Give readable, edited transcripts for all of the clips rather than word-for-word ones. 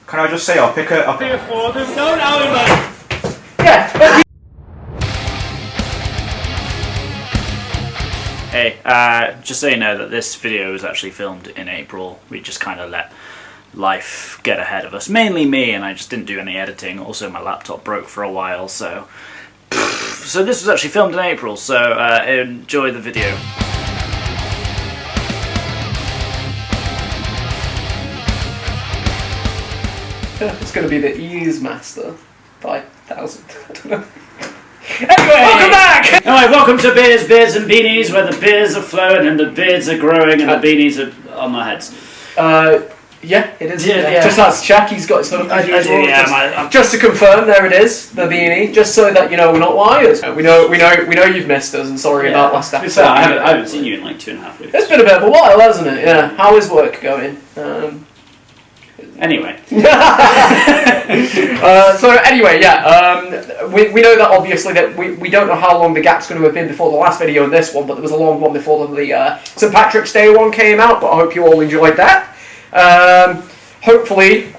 Can I just say I'll pick a... Yeah. Hey, just so you know that this video was actually filmed in April. We just kind of let life get ahead of us. Mainly me, and I just didn't do any editing. Also, my laptop broke for a while, so this was actually filmed in April, so enjoy the video. It's going to be the Ease Master 5000. I don't know. Anyway, welcome back! Anyway, welcome to Beers, Beards and Beanies, where the beers are flowing and the beards are growing and the beanies are on my heads. Yeah, it is. Yeah. Just as Shacky's got his hook. Just to confirm, there it is, the beanie. Just so that you know we're not liars. We know you've missed us, and sorry about last episode. I haven't seen you in like 2.5 weeks. It's been a bit of a while, hasn't it? Yeah. How is work going? Anyway. So anyway, yeah, we know that obviously that we don't know how long the gap's going to have been before the last video and this one, but there was a long one before the St. Patrick's Day one came out, but I hope you all enjoyed that. Hopefully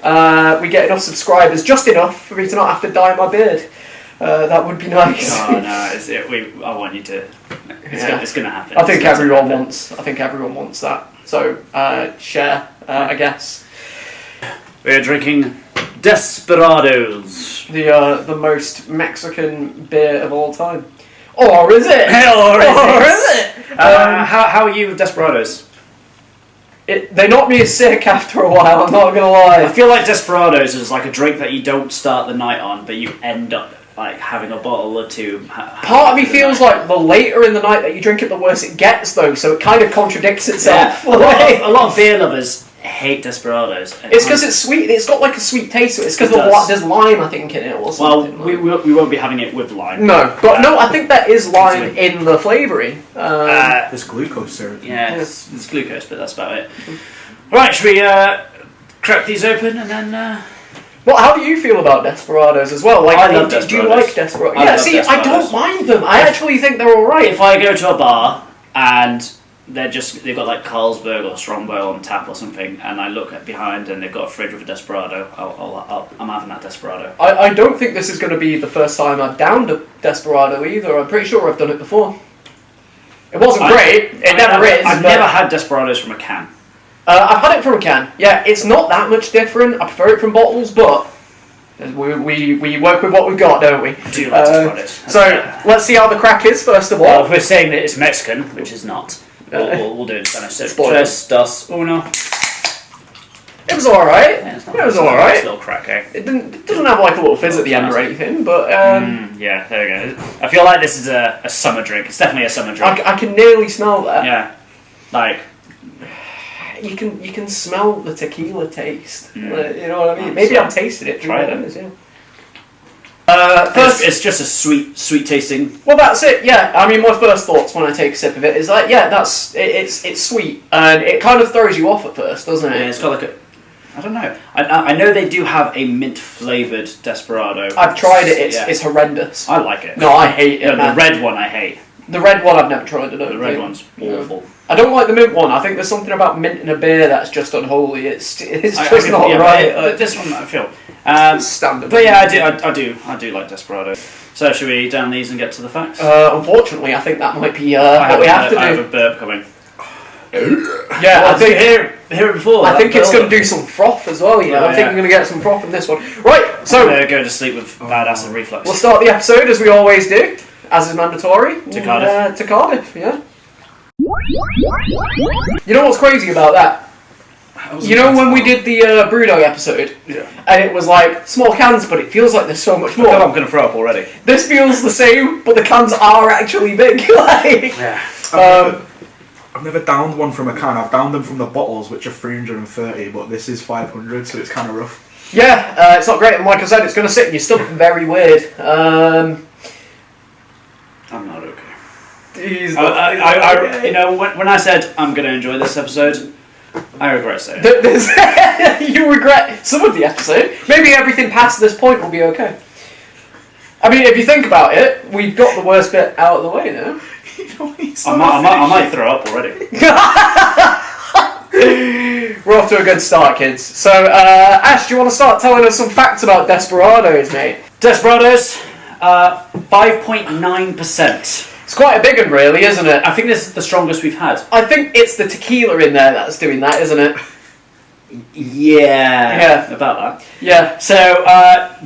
we get enough subscribers, just enough for me to not have to dye my beard. That would be nice. Oh no, I want you to. It's going to happen. I think everyone wants that. So share, I guess. We're drinking Desperados. The most Mexican beer of all time. Or is it? Or is it? How are you with Desperados? They knocked me sick after a while, I'm not gonna lie. I feel like Desperados is like a drink that you don't start the night on, but you end up like having a bottle or two. Part of me feels like the later in the night that you drink it, the worse it gets, though. So it kind of contradicts itself. Yeah. A lot of beer lovers hate Desperados. It's because it's sweet. It's got like a sweet taste to it. It's because there's lime, I think, in it or something. Well, we won't be having it with lime. No, but no, I think there is lime in the flavouring. There's glucose syrup. Yeah, there's glucose, but that's about it. Right, should we crack these open and then... Well, how do you feel about Desperados as well? Like, I love Desperados. Do you like Desperados? Yeah, see, Desperados. I don't mind them. I actually think they're alright. If I go to a bar and they've got like Carlsberg or Strongbow on tap or something, and I look behind and they've got a fridge with a Desperado, I'm having that Desperado. I don't think this is going to be the first time I've downed a Desperado either. I'm pretty sure I've done it before. It wasn't great. It never is. I've never had Desperados from a can. I've had it from a can. Yeah, it's not that much different. I prefer it from bottles, but we work with what we've got, don't we? I do like Desperados. So let's see how the crack is first of all. Well, if we're saying that it's Mexican, which is not, we'll do it in Spanish. So, tres, dos, uno. It was alright. Yeah, it was alright. It's a little crack, eh? It doesn't have like a little fizz at the end or anything, but yeah, there we go. I feel like this is a summer drink. It's definitely a summer drink. I can nearly smell that. Yeah, like you can smell the tequila taste. You know what I mean? Maybe I've tasted it. Try it. Yeah. First, it's just a sweet tasting. Well, that's it. Yeah, I mean, my first thoughts when I take a sip of it is like, yeah, it's sweet, and it kind of throws you off at first, doesn't it? Yeah, it's got like I don't know. I know they do have a mint flavored Desperado. I've tried it. It's horrendous. I like it. No, I hate it. No, the red one I hate. The red one I've never tried. The red one's awful. I don't like the mint one. I think there's something about mint in a beer that's just unholy. It's just not right. This one I feel. Standard. But yeah, I do like Desperado. So should we down these and get to the facts? Unfortunately, I think that might be what we have to do. I have a burp coming. Yeah, I think hear it before. I think it's going to do some froth as well. You know, I think I'm going to get some froth in this one. Right, so I'm going to go to sleep with bad acid reflux. We'll start the episode as we always do, as is mandatory. To Cardiff. To Cardiff, yeah. You know what's crazy about that? You know when we did the Brewdog episode, and it was like small cans, but it feels like there's so much more. I feel I'm going to throw up already. This feels the same, but the cans are actually big. I've never downed one from a can. I've downed them from the bottles, which are 330, but this is 500, so it's kind of rough. Yeah, it's not great, and like I said, it's going to sit in your stomach very weird. I'm not okay. You know, when I said I'm going to enjoy this episode, I regret saying it. You regret some of the episode. Maybe everything past this point will be okay. I mean, if you think about it, we've got the worst bit out of the way now. I might throw up already. We're off to a good start, kids. So, Ash, do you want to start telling us some facts about Desperados, mate? Desperados, 5.9%. It's quite a big one, really, isn't it? I think this is the strongest we've had. I think it's the tequila in there that's doing that, isn't it? Yeah. About that. Yeah. So,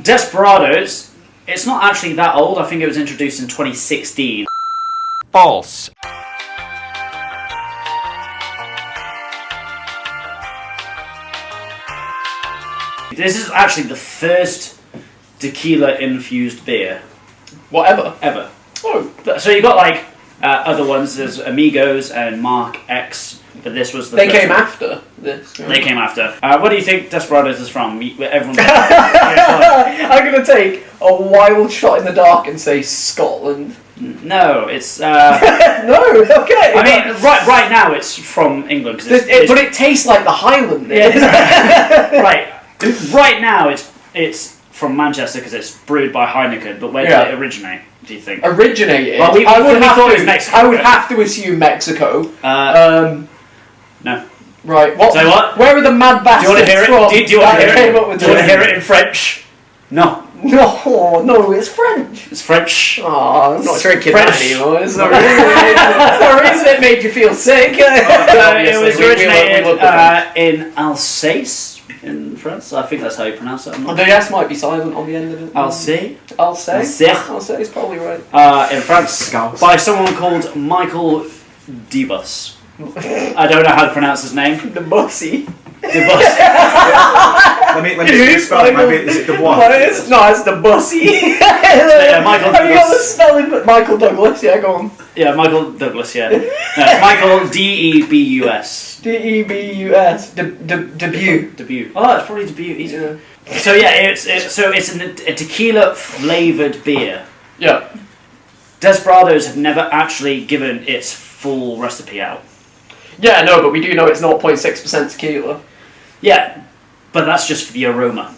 Desperados, it's not actually that old. I think it was introduced in 2016. False. This is actually the first tequila-infused beer. Whatever. Ever. Oh. So you got like other ones. There's Amigos and Mark X, but this was the. They first came one. after this. They came after. What do you think Desperados is from? Everyone. I'm gonna take a wild shot in the dark and say Scotland. No, it's. No, okay. I mean, right now it's from England. Cause but it tastes like the Highland. Yeah. Right now it's from Manchester because it's brewed by Heineken. But where did it originate? Do you think? Originated. Well, we thought it was Mexico. I would have to assume Mexico. No. Right. What? So what? Where are the mad bastards Do you want to hear it? from? Do you want to hear came it? up with Do you want to this? hear it in French? No. No, it's French. It's French. Oh, I'm not drinking French. that anymore. It's not the reason it made you feel sick. It was originated in Alsace in France. I think that's how you pronounce it. The S might be silent on the end of it. Alsace. Alsace is probably right. In France, by someone called Michael Debus. I don't know how to pronounce his name. The Bussy. Debus. Let me spell it. Maybe is it the one? No, it's the Bussy. Michael Have you got the Douglas. spelling? Michael Douglas. Yeah, go on. Yeah, Michael Douglas. Yeah, no, it's Michael Debus. Debus. Debut. Debut. Oh, it's probably debut. Yeah. So yeah, it's a tequila flavored beer. Yeah. Desperados have never actually given its full recipe out. Yeah, no, but we do know it's 0.6% tequila. Yeah, but that's just for the aroma.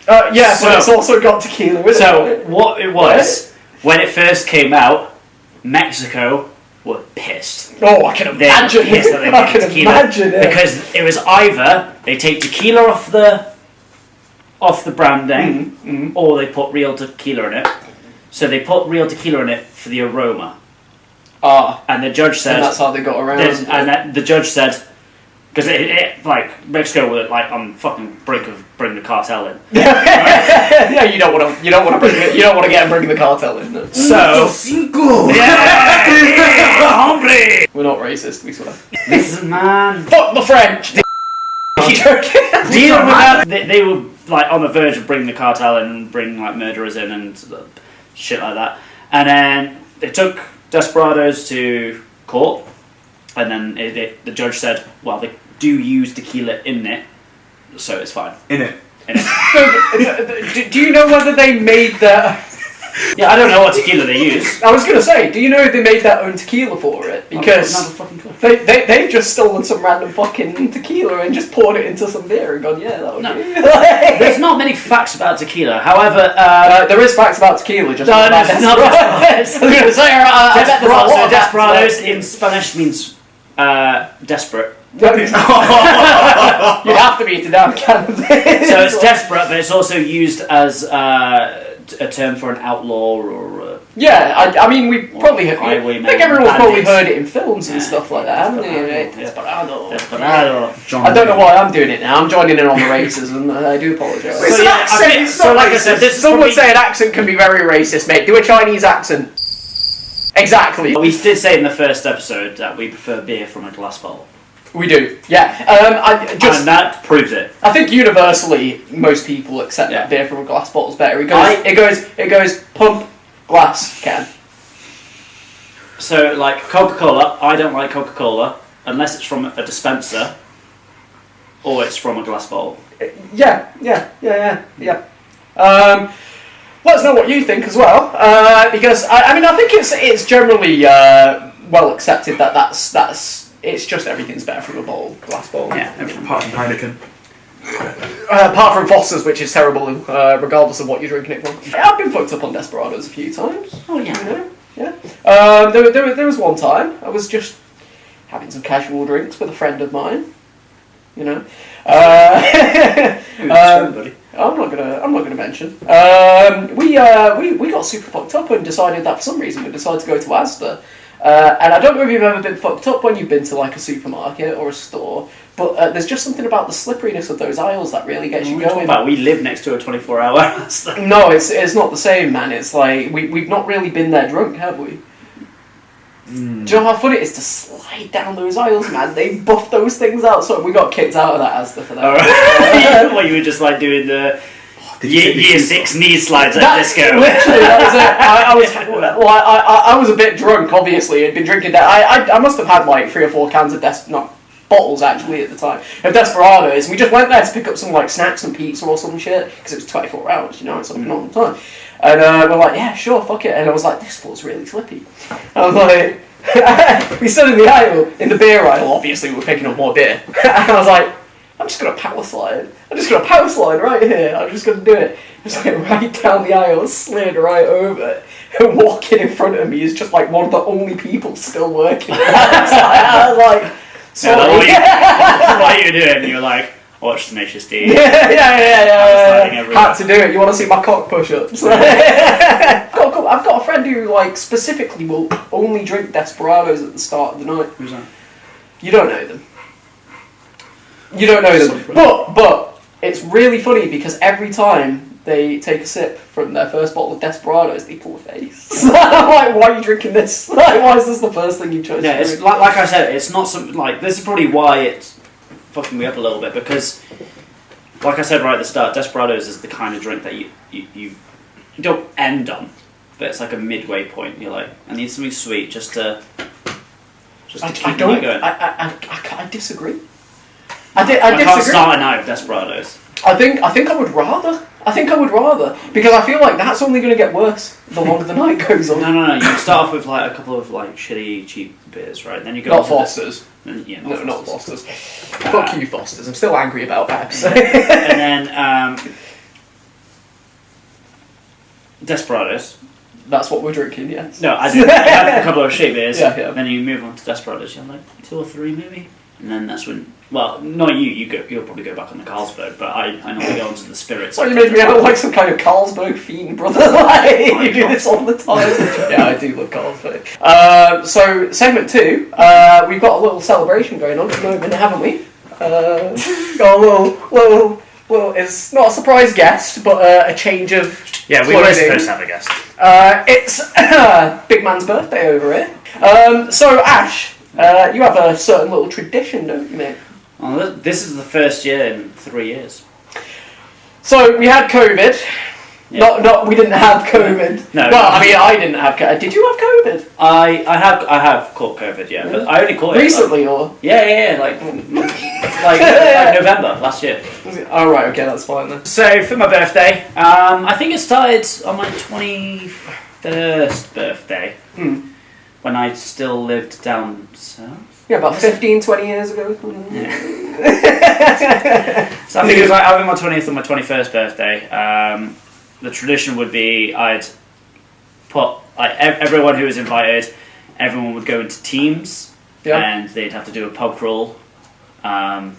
Yeah, but it's also got tequila with it. So what it was, when it first came out, Mexico were pissed. Oh, I can imagine. They were pissed that they I made can tequila. imagine it. Because it was either they take tequila off the branding, or they put real tequila in it. So they put real tequila in it for the aroma. And the judge said... And that's how they got around it. And the judge said... Because like, Mexico were like on fucking brink of bringing the cartel in. Yeah, you don't want to get them bringing the cartel in. No. So... Yeah! Hombre! We're not racist, we swear. Listen, man. Fuck the French! Dealing with that, they were like on the verge of bringing the cartel in and bringing like murderers in and shit like that. And then they took Desperados to court, and then the judge said, well, they do use tequila in it, so it's fine. In it. Do you know whether they made their... Yeah, I don't know what tequila they use. I was going to say, do you know if they made their own tequila for it? Because they've just stolen some random fucking tequila and just poured it into some beer and gone, yeah, that would be... There's not many facts about tequila, however... there is facts about tequila, just no, not no, about Desperados. I was going to say, I bet there's a lot of Desperados in Spanish means desperate. You'd have to beat it down, can't you? So it's desperate, but it's also used as a term for an outlaw or... Yeah, I mean, we probably... I highwayman, think everyone's probably bandits. heard it in films and stuff like that, haven't they? Desperado. I don't know why I'm doing it now. I'm joining in on the racism. I do apologise. It's an accent. It's not like I racist. said, this is Some would probably- say an accent can be very racist, mate. Do a Chinese accent. Exactly. We did say in the first episode that we prefer beer from a glass bottle. We do. Yeah. And that proves it. I think universally most people accept that beer from a glass bottle's better. It goes pump, glass, can. So like Coca-Cola, I don't like Coca-Cola unless it's from a dispenser or it's from a glass bottle. Yeah. Let us know what you think as well, because I mean I think it's generally well accepted that that's it's just everything's better from a glass bottle. Yeah, Apart from Heineken. Apart from Foster's, which is terrible, regardless of what you're drinking it from. I've been fucked up on Desperados a few times. Oh yeah. You know? Yeah. There was one time I was just having some casual drinks with a friend of mine. You know, Buddy. I'm not gonna mention. We got super fucked up and decided that for some reason we decided to go to Asda. And I don't know if you've ever been fucked up when you've been to like a supermarket or a store, but there's just something about the slipperiness of those aisles that really gets you going. We live next to a 24-hour. No, it's not the same, man. It's like we've not really been there drunk, have we? Do you know how fun it is to slide down those aisles, man? They buff those things out, so we got kicked out of that Asda for that. Right. Well, you were just like doing the year 6 knee slides at disco. Literally, that was it. I was a bit drunk, obviously. I'd been drinking that. I must have had like 3 or 4 cans of bottles actually at the time of Desperados. We just went there to pick up some like snacks and pizza or some shit because it was 24 hours, you know, it's open all the time. And we're like, yeah, sure, fuck it. And I was like, this floor's really slippy. I was like, we stood in the aisle, in the beer aisle. Obviously, we were picking up more beer. And I was like, I'm just gonna power slide. I'm just gonna power slide right here. I'm just gonna do it. Just like right down the aisle, slid right over. And walking in front of me is just like one of the only people still working. I was like, sorry. What are you doing? You're like, watch Tenacious D. Yeah. Had to do it. You want to see my cock push-ups? I've got a friend who like specifically will only drink Desperados at the start of the night. Who's that? You don't know them. You don't know them. But it's really funny because every time they take a sip from their first bottle of Desperados, they pull a face. I'm like, why are you drinking this? Like, why is this the first thing you chose? Yeah, it's like I said, it's not something like this is probably why it's fucking me up a little bit because, like I said right at the start, Desperados is the kind of drink that you don't end on, but it's like a midway point. You're like, I need something sweet just to keep it going. I disagree. I can't start a night with Desperados. I think I would rather. Because I feel like that's only going to get worse the longer the night goes on. No. You start off with like a couple of like shitty cheap beers, right? Then you go not Foster's. Not Foster's. Fuck you, Foster's. I'm still angry about that. And then Desperados. That's what we're drinking, yes. No, I have a couple of shitty beers. Yeah. Then you move on to Desperados. You're like 2 or 3 maybe. And then that's when, well, not you. You'll probably go back on the Carlsberg, but I normally go onto the spirits. So you made me out like some kind of Carlsberg fiend, brother. Like, you do this all the time. Yeah, I do love Carlsberg. So segment 2, we've got a little celebration going on at the moment, haven't we? Got a little. It's not a surprise guest, but a change of. Yeah, we were supposed to have a guest. It's Big Man's birthday over here. So Ash. You have a certain little tradition, don't you, mate? Well, this is the first year in 3 years. So we had COVID. Yeah. We didn't have COVID. No. Well, I mean, I didn't have COVID. Did you have COVID? I have caught COVID, yeah, but I only caught it recently, or like November last year. Oh right, okay, that's fine then. So for my birthday, I think it started on my 21st birthday. When I still lived down south? Yeah, about 15, 20 years ago. Yeah. So I think it was like having my 20th and my 21st birthday. The tradition would be I'd put like everyone who was invited, everyone would go into teams, and they'd have to do a pub crawl, and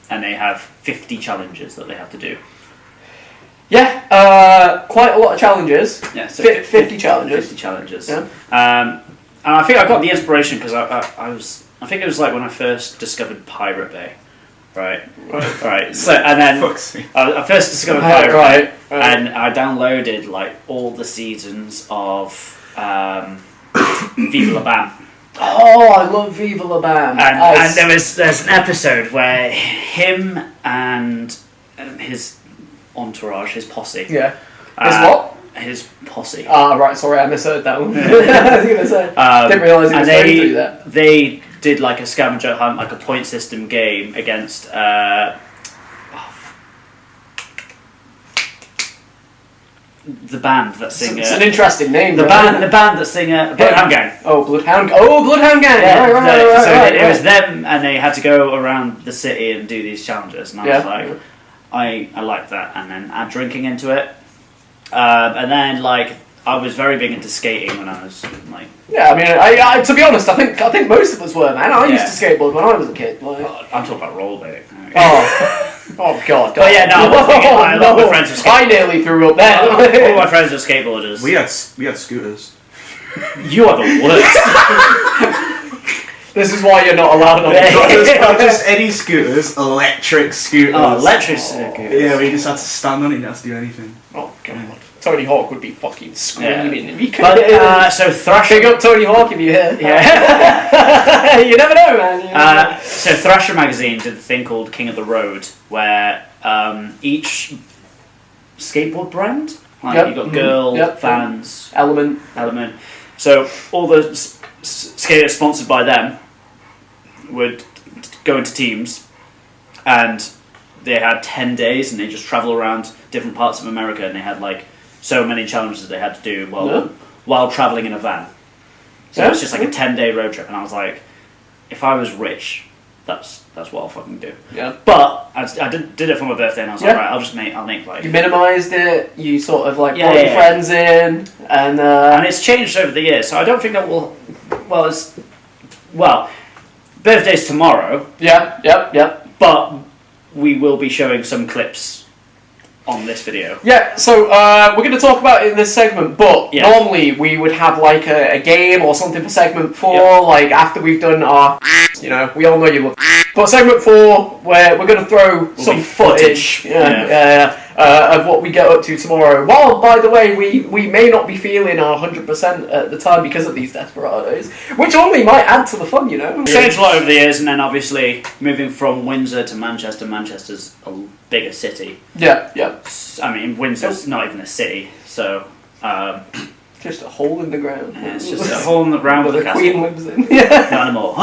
they have 50 challenges that they have to do. Yeah, quite a lot of challenges. Yeah, so 50 challenges. 50 challenges. Yeah. And I think I got the inspiration because I think it was like when I first discovered Pirate Bay, right. So and then I first discovered Pirate Bay, and I downloaded like all the seasons of Viva La Bam. Oh, I love Viva La Bam. And there's an episode where him and his entourage, his posse. Yeah. His what? His posse. Ah, right, sorry, I misheard that one. I was going to say. Didn't realise he was going to do that. They did like a scavenger hunt, like a point system game against the band that sing. It's an interesting name. The band that sing Bloodhound Gang. Oh, Bloodhound Gang. Yeah, right. It was them, and they had to go around the city and do these challenges, and I was like, I liked that, and then add drinking into it. And then, like, I was very big into skating when I was like. Yeah, I mean, I to be honest, I think most of us were, man. I used to skateboard when I was a kid. Like. I'm talking about rollerblading. Oh God! But yeah, no, a lot of my friends were skateboarders. I nearly threw up there. All my friends were skateboarders. We had scooters. You are the worst. This is why you're not allowed on Not just any scooters, electric scooters. Oh, electric scooters. Yeah, we just had to stand on it, not to do anything. Oh God. Tony Hawk would be fucking screaming if you could. But, so Thrasher... Big up Tony Hawk if you're here. Yeah. You never know, man. So Thrasher magazine did a thing called King of the Road, where each skateboard brand, like you got Girl, Vans, Element. So all the skaters sponsored by them would go into teams, and they had 10 days, and they just travel around different parts of America, and they had like so many challenges that they had to do while traveling in a van. So it's just like a 10-day road trip, and I was like, if I was rich, that's what I'll fucking do. Yeah. But I did it for my birthday, and I was like, right, I'll make like. You minimised it. You sort of like brought your friends in, and it's changed over the years. So I don't think that will. Birthday's tomorrow. Yeah. But we will be showing some clips on this video. Yeah, so we're going to talk about it in this segment, but normally we would have like a game or something for segment 4, like after we've done our, we all know you love. But segment 4, where we're going to throw some footage of what we get up to tomorrow. While, by the way, we may not be feeling our 100% at the time because of these Desperados, which only might add to the fun, It's changed a lot over the years, and then obviously moving from Windsor to Manchester. Manchester's a bigger city. Yeah. I mean, Windsor's not even a city, so... just a hole in the ground. Yeah, it's just a hole in the ground where with the a Queen lives in. Not anymore.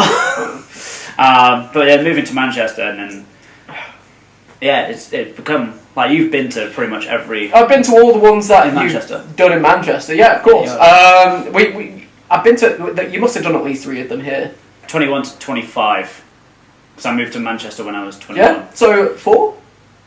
But yeah, moving to Manchester, and then... Yeah, it's become... Like, you've been to pretty much every... I've been to all the ones that you've done in Manchester, yeah, of course. Yeah. I've been to... You must have done at least 3 of them here. 21 to 25. Because I moved to Manchester when I was 21. Yeah, so 4?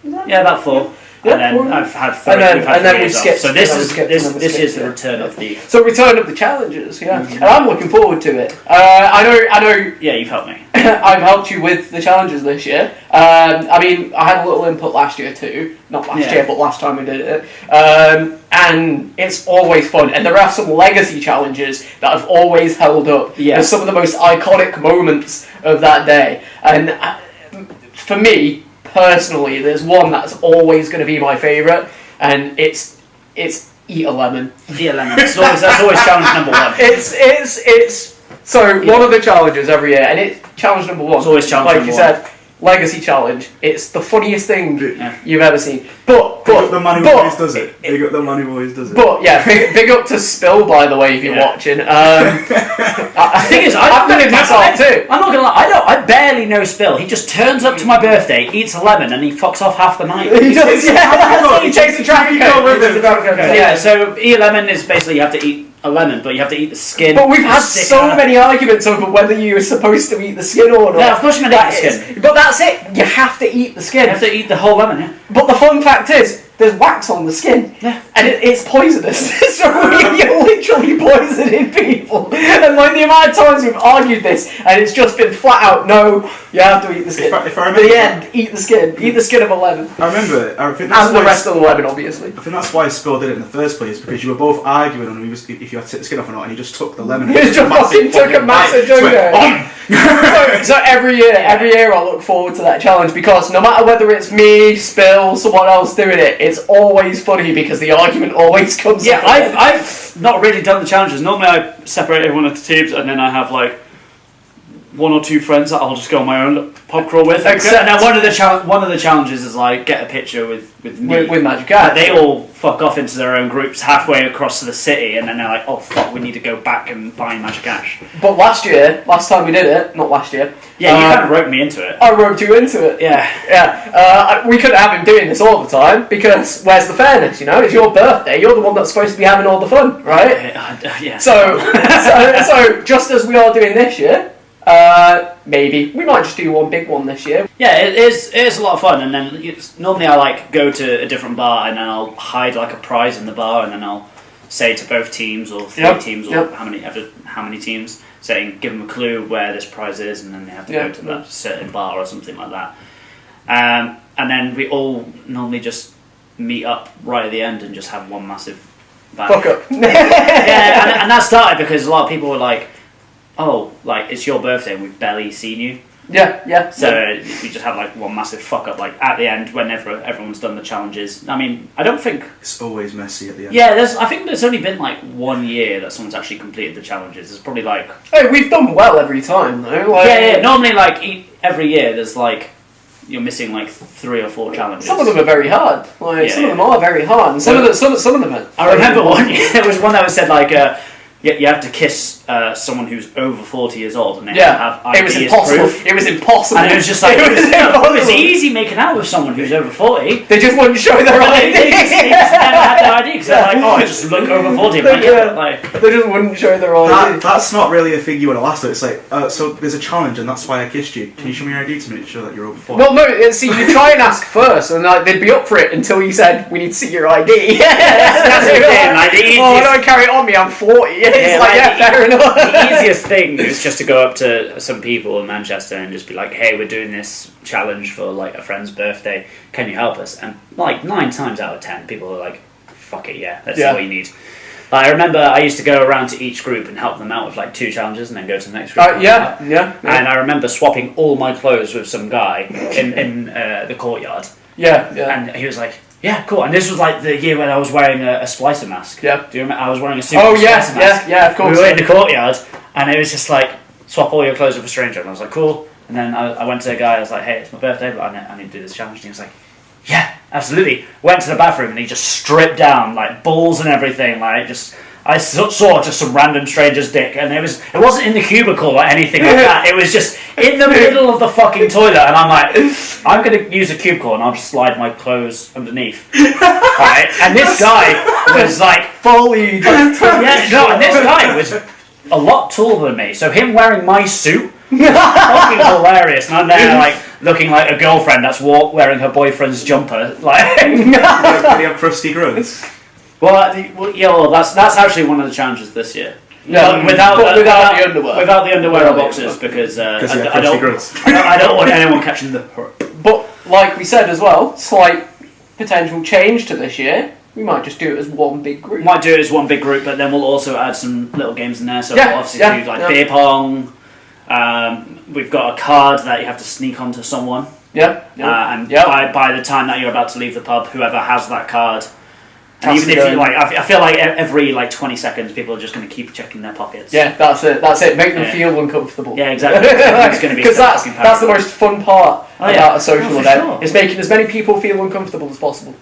Yeah, about 4. Yeah, and then 4. I've had 3. And then we skipped. So this is the return of the... So return of the challenges, yeah. And I'm looking forward to it. I know... Yeah, you've helped me. I've helped you with the challenges this year. I mean, I had a little input last year too. Not last year, but last time we did it. And it's always fun. And there are some legacy challenges that have always held up. Yeah. There's some of the most iconic moments of that day. And for me, personally, there's one that's always going to be my favourite. And it's eat a lemon. Eat a lemon. That's always challenge number 1. It's one of the challenges every year, and it's challenge number 1. It's always challenge like number you 1. said, legacy challenge. It's the funniest thing you've ever seen. But the man who always does it. Big up the man who always does it. But yeah, big up to Spill, by the way, if you're watching. The thing is, I've done it myself too. I'm not gonna lie. I barely know Spill. He just turns up to my birthday, eats a lemon, and he fucks off half the night. He does. He takes the traffic cone with him. Yeah. So eat a lemon is basically you have to eat a lemon, but you have to eat the skin. But we've had so many arguments over whether you were supposed to eat the skin or not. Yeah, of course you're meant to eat the skin. But that's it. You have to eat the skin. You have to eat the whole lemon, yeah. But the fun fact is, there's wax on the skin. Yeah. And it's poisonous. So you're literally poisoning people. And like the amount of times we've argued this, and it's just been flat out, no, you have to eat the skin. If I remember, at the end, eat the skin. Eat the skin of a lemon. I remember. I think that's and the rest of the lemon, obviously. I think that's why Spill did it in the first place, because you were both arguing on if you had to take the skin off or not, and he just took the lemon. He just fucking took a massive chunk. So every year I look forward to that challenge, because no matter whether it's me, Spill, someone else doing it, it's always funny because the argument always comes up. I've not really done the challenges. Normally I separate everyone into teams, and then I have like 1 or 2 friends that I'll just go on my own pub crawl with. Except now one of the challenges is like get a picture with me. With Magik Ash. They all fuck off into their own groups halfway across the city, and then they're like, oh fuck, we need to go back and find Magik Ash. But last time we did it, not last year. Yeah, you kind of roped me into it. I roped you into it. Yeah. We couldn't have him doing this all the time, because where's the fairness, It's your birthday, you're the one that's supposed to be having all the fun, right? Yeah. So just as we are doing this year, maybe we might just do one big one this year. Yeah, it is a lot of fun, and then normally I like go to a different bar, and then I'll hide like a prize in the bar, and then I'll say to both teams or three Yep, teams or yep. how many teams, saying give them a clue where this prize is, and then they have to go to that certain bar or something like that. And then we all normally just meet up right at the end and just have one massive bang. Fuck up. Yeah, and that started because a lot of people were like, oh, like, it's your birthday and we've barely seen you. Yeah. So we just have like one massive fuck up, like at the end whenever everyone's done the challenges. I mean, I don't think It's always messy at the end. Yeah, I think there's only been like 1 year that someone's actually completed the challenges. There's probably like Hey, we've done well every time though. Like, yeah. Normally, like every year, there's like you're missing like 3 or 4 challenges. Some of them are very hard. Like some of them are very hard. And some of them are. I remember one year there was one that was said like you have to kiss someone who's over 40 years old, and they have ID it was as impossible. proof. It was impossible. And it was just like it impossible. was easy making out with someone who's over 40. They just wouldn't show their ID. They just never had their ID because they're like, oh, I just look over 40. They just wouldn't show their ID. That's not really a thing you would have asked. It's like, so there's a challenge, and that's why I kissed you. Can you show me your ID to make sure that you're over 40? Well, no. See, you try and ask first, and like they'd be up for it until you said, "We need to see your ID." That's the thing. Like, the oh, easiest, don't carry it on me. I'm 40. It's like, fair enough. The easiest thing is just to go up to some people in Manchester and just be like, hey, we're doing this challenge for like a friend's birthday, can you help us? And like 9 times out of 10 people are like, fuck it, that's all you need. I remember I used to go around to each group and help them out with like 2 challenges and then go to the next group. Yeah. And I remember swapping all my clothes with some guy in the courtyard. Yeah. And he was like, yeah, cool. And this was like the year when I was wearing a splicer mask. Yeah. Do you remember? I was wearing a super splicer mask. Yeah, of course. We were in the courtyard, and it was just like, swap all your clothes with a stranger. And I was like, cool. And then I went to the guy, I was like, hey, it's my birthday, but I need to do this challenge. And he was like, yeah, absolutely. Went to the bathroom, and he just stripped down, like, balls and everything. Like, just, I saw just some random stranger's dick, and it wasn't in the cubicle or anything like that. It was just in the middle of the fucking toilet, and I'm like, I'm going to use a cubicle, and I'll just slide my clothes underneath. Right? And this guy was like fully... and this guy was a lot taller than me, so him wearing my suit, fucking hilarious, and I'm there like looking like a girlfriend that's wearing her boyfriend's jumper. Like, Did he have crusty grunts? Well, that's actually one of the challenges this year. No, without the underwear. Without the underwear or boxes, because I don't want anyone catching the hurt. But like we said as well, slight potential change to this year. We might just do it as one big group. Might do it as one big group, but then we'll also add some little games in there. So we'll obviously do like beer pong. We've got a card that you have to sneak onto someone. By the time that you're about to leave the pub, whoever has that card. And even if you I feel like every 20 seconds, people are just going to keep checking their pockets. Yeah, that's it. Make them feel uncomfortable. Yeah, exactly. It's going to be because that's the most fun part about a social event. Sure. Is making as many people feel uncomfortable as possible.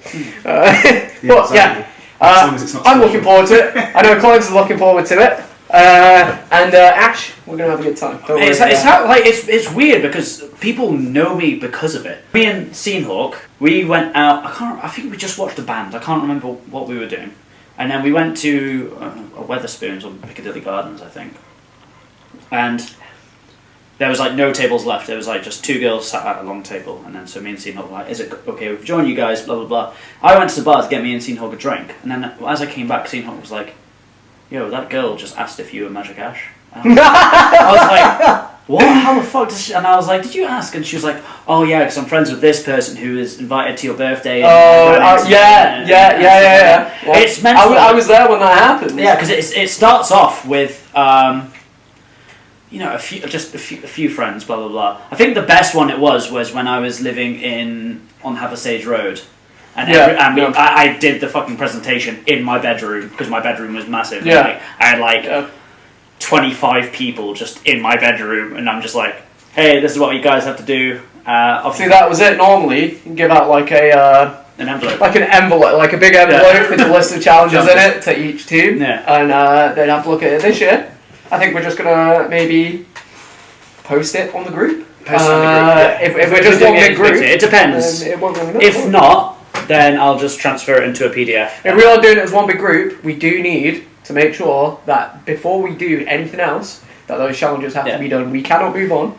I'm looking forward to it. I know Collins is looking forward to it. And Ash, we're going to have a good time. It's weird because people know me because of it. Me and Seenhawk, we went out. I think we just watched a band. I can't remember what we were doing. And then we went to a Weatherspoons on Piccadilly Gardens, I think. And there was like no tables left. There was like just 2 girls sat at a long table. And then so me and Seenhawk were like, is it okay? We've joined you guys. Blah blah blah. I went to the bar to get me and Seenhawk a drink. And then as I came back, Seenhawk was like, yo, that girl just asked if you were Magik Ash. I was like, what? How the fuck does she... And I was like, did you ask? And she was like, oh yeah, because I'm friends with this person who is invited to your birthday. Yeah. It's mental. I was there when that happened. Yeah, because it starts off with, a few friends, blah, blah, blah. I think the best one it was when I was living on Hathersage Road. I did the fucking presentation in my bedroom because my bedroom was massive. Yeah. I had 25 people just in my bedroom, and I'm just like, hey, this is what you guys have to do. See, that was it. Normally, you give out an envelope, like a big envelope with a list of challenges in it to each team, and they'd have to look at it. This year, I think we're just gonna maybe post it on the group. If we're just one big group, it depends. If not, then I'll just transfer it into a PDF. If we are doing it as one big group, we do need to make sure that before we do anything else, that those challenges have to be done. We cannot move on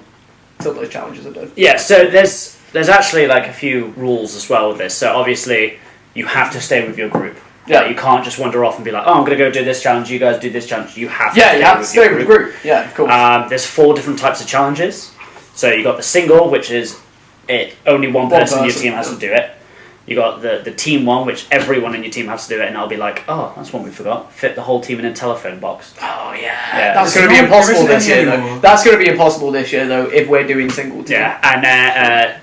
until those challenges are done. Yeah, so there's actually a few rules as well with this. So obviously, you have to stay with your group. Yeah. Like, you can't just wander off and be like, oh, I'm going to go do this challenge, you guys do this challenge. You have to Yeah, you have to stay with the group. Yeah, of course. There's 4 different types of challenges. So you got the single, which is only one person in your team has to do it. You got the team one, which everyone in your team has to do it, and I'll be like, oh, that's one we forgot. Fit the whole team in a telephone box. Oh yeah, That's that's going to be impossible this year though. That's going to be impossible this year though if we're doing single team. Yeah, and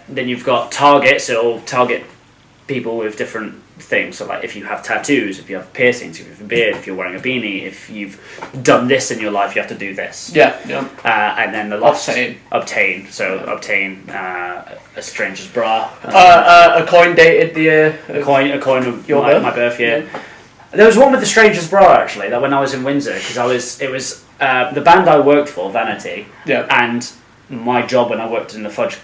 then you've got targets. So it'll target people with different things. So like if you have tattoos, if you have piercings, if you have a beard, if you're wearing a beanie, if you've done this in your life, you have to do this. Yeah. And then the last obtain. So obtain a stranger's bra. A coin dated the a coin of your my birth year. Yeah. There was one with the stranger's bra actually. That when I was in Windsor, because it was the band I worked for, Vanity. Yeah. And my job when I worked in the fudge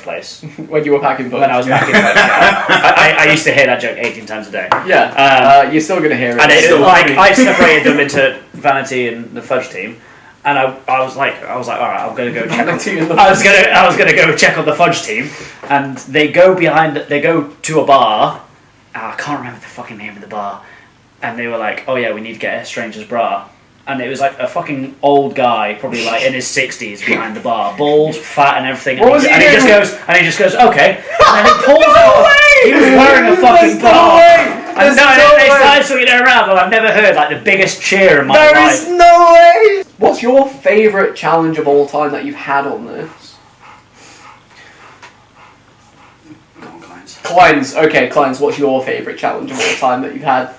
place. When you were packing fudge. When I was packing fudge. I used to hear that joke 18 times a day. Yeah. You're still going to hear it. And it's like I separated them into Vanity and the fudge team. And I was like, all right, I'm gonna go check. I was gonna go check on the fudge team, and they go to a bar. I can't remember the fucking name of the bar, and they were like, oh yeah, we need to get a stranger's bra, and it was like a fucking old guy, probably like in his 60s, behind the bar, bald, fat, and everything. And he just goes, okay, and then he pulls out. He was wearing a fucking bra. And they started swinging it around, but I've never heard like the biggest cheer in my life. There is no way! What's your favourite challenge of all time that you've had on this? Go on, Kleins. Kleins, what's your favourite challenge of all time that you've had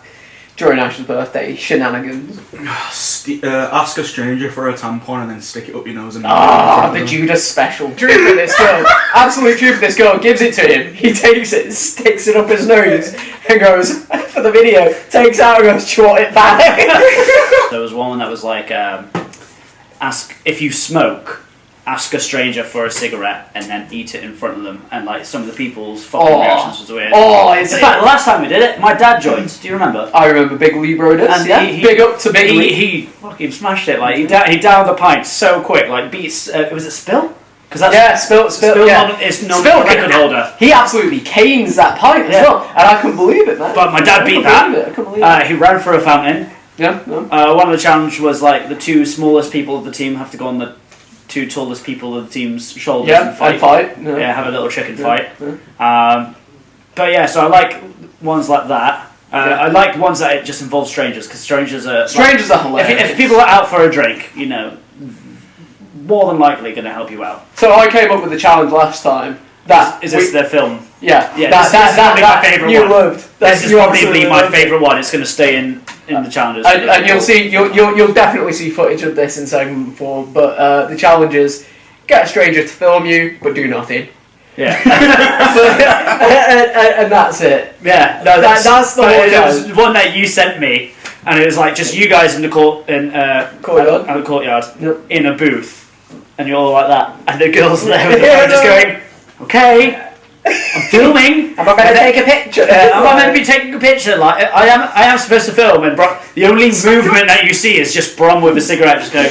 during Ash's birthday shenanigans? Ask a stranger for a tampon and then stick it up your nose and the Judas special. True for this girl. Absolute true for this girl. Gives it to him. He takes it, sticks it up his nose, and goes, for the video, takes it out and goes, trot it back. There was one that was like, ask if you smoke, ask a stranger for a cigarette and then eat it in front of them, and like some of the people's fucking reactions was weird. In fact, the last time we did it, my dad joined. Do you remember? I remember Big Lee bro does. And big up to Big Lee. He fucking smashed it. Like he downed the pint so quick. Like beats. Was it Spill? Spill. Spill is not a record holder. He absolutely canes that pint as well, and I couldn't believe it, man. But my dad beat that. I couldn't believe it. He ran for a fountain. Yeah. One of the challenge was like the 2 smallest people of the team have to go on the 2 tallest people of the team's shoulders and fight. Yeah, have a little chicken fight. Yeah. But yeah, so I like ones like that. I like ones that it just involve strangers, because strangers are hilarious. If people are out for a drink, you know, more than likely going to help you out. So I came up with a challenge last time. Is this the film? Yeah. That's probably my favourite one. Loved. This is probably my favourite one. It's going to stay in the challenges. And you'll definitely see footage of this in segment 4. But the challenge is get a stranger to film you, but do nothing. Yeah. And that's it. Yeah. No, that's the one. There was one that you sent me, and it was like just you guys in the courtyard in a booth, and you're all like that, and the girls there with the phone just going, okay. I'm filming. Am I meant to take a picture? Am I meant to be taking a picture? Like I am supposed to film, and the only movement that you see is just Brom with a cigarette just going.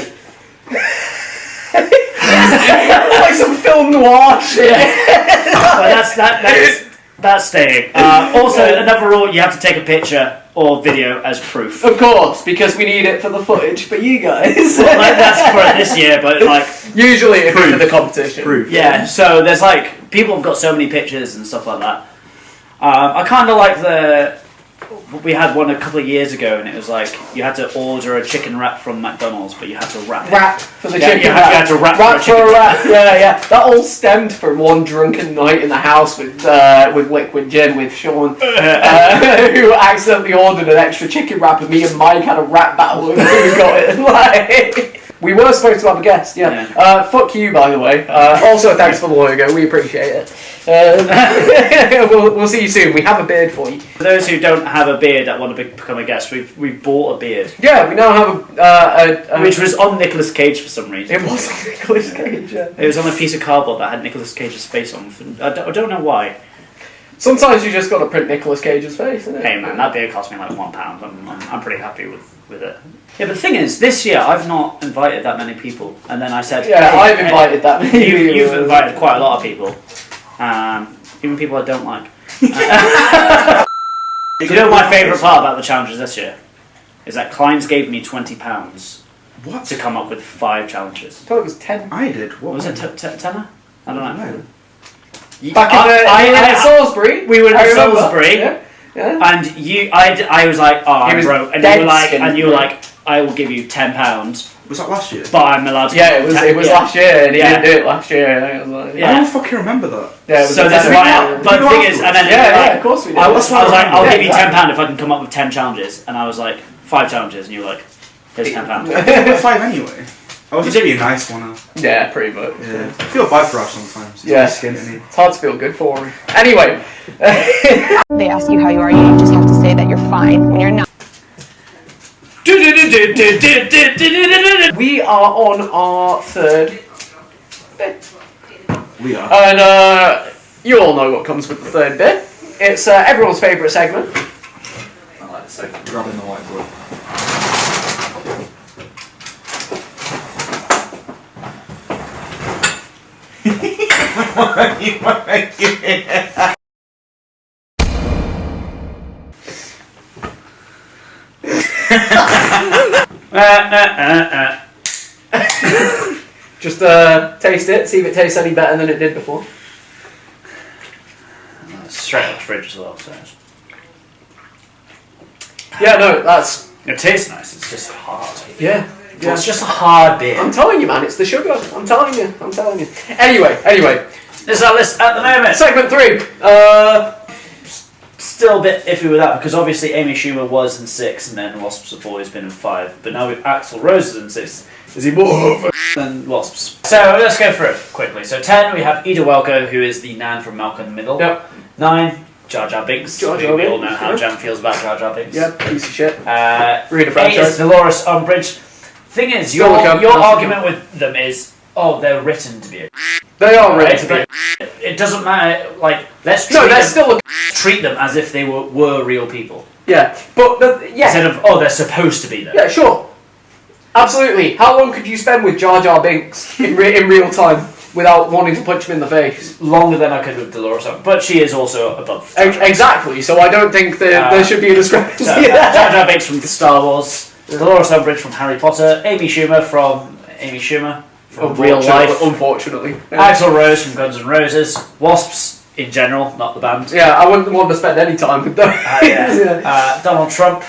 It's like some film noir shit. But that's staying. Also, another rule: you have to take a picture or video as proof. Of course, because we need it for the footage for you guys. Well, like, that's for this year, but like usually it's for the competition. Proof. Yeah. So there's like people have got so many pictures and stuff like that. I kind of like we had one a couple of years ago, and it was like you had to order a chicken wrap from McDonald's, but you had to wrap it. Wrap for the chicken wrap. You had to wrap for a wrap. Yeah. That all stemmed from one drunken night in the house with Liquid Gin with Sean, who accidentally ordered an extra chicken wrap, and me and Mike had a rap battle over who got it. Like, we were supposed to have a guest, yeah. Fuck you, by the way. Also, thanks for the logo. We appreciate it. We'll see you soon. We have a beard for you. For those who don't have a beard that want to become a guest, we've bought a beard. Yeah, we now have which was on Nicolas Cage for some reason. It was on Nicolas Cage, yeah. It was on a piece of cardboard that had Nicolas Cage's face on. I don't know why. Sometimes you just got to print Nicolas Cage's face, innit? Hey man, that beard cost me like £1. I'm pretty happy with it. Yeah, but the thing is, this year I've not invited that many people, and then I said, yeah, I've invited that many people. You've invited quite a lot of people, even people I don't like. Do you know my favourite part about the challenges this year? Is that clients gave me £20 What? to come up with 5 challenges. I thought it was 10. I did. What Was it tenner? I don't know. Back in Salisbury. We were in I remember. Salisbury, Yeah. and I was like, oh, I'm was broke, and dead you were skin. like, I will give you £10, Was that last year? but I'm allowed to. Yeah, it was last year, and he Yeah. didn't do it last year. I was like, Yeah. I don't fucking remember that. Yeah, it was So a that's tenner. why. But the thing is, and then Yeah, of course we did. I was like, I'll Yeah, give you exactly. £10 if I can come up with 10 challenges, and I was like, 5 challenges, and you were like, here's £10. I did 5 anyway. I was just being nice one. Yeah, pretty much. Yeah. I feel bad for us sometimes. He's Yeah. always skin to me. It's hard to feel good for him. Anyway. They ask you how you are, you just have to say that you're fine when you're not. We are on our 3rd bit. We are. And you all know what comes with the 3rd bit. It's everyone's favourite segment. I like the second. Grabbing the whiteboard. Just taste it, see if it tastes any better than it did before. Straight out of the fridge as well, so Yeah, no, that's... it tastes nice. It's just hard. Yeah. Well, it's just a hard beer. I'm telling you, man, it's the sugar. I'm telling you. Anyway. This is our list at the moment. Segment 3. Still a bit iffy with that because obviously Amy Schumer was in 6 and then Wasps have always been in 5. But now with Axl Rose in 6, is he more than Wasps? So let's go through it quickly. So 10, we have Ida Welko, who is the Nan from Malcolm in the Middle. Yep. 9, Jar Jar Binks. Jar Jar We all know Binks, how yeah. Jan feels about Jar Jar Binks. Yeah, piece of shit. Read Read a a franchise. Dolores Umbridge. Thing is, Still your a cunt, argument with them is, oh, they're written to be a They are right? ready to be. But it doesn't matter. Like, let's treat No, they're them, still a... treat them as if they were real people Yeah, but yeah. instead of they're supposed to be there. Yeah, sure. Absolutely. How long could you spend with Jar Jar Binks in real time without wanting to punch him in the face? Longer than I could with Dolores Umbridge, but she is also above. Exactly. So I don't think that there should be a discrepancy. So, Jar Jar Binks from Star Wars, Dolores Umbridge from Harry Potter, Amy Schumer from real life, unfortunately. Axl Rose from Guns N' Roses, Wasps in general, not the band. Yeah, I wouldn't want to spend any time with them. Donald Trump,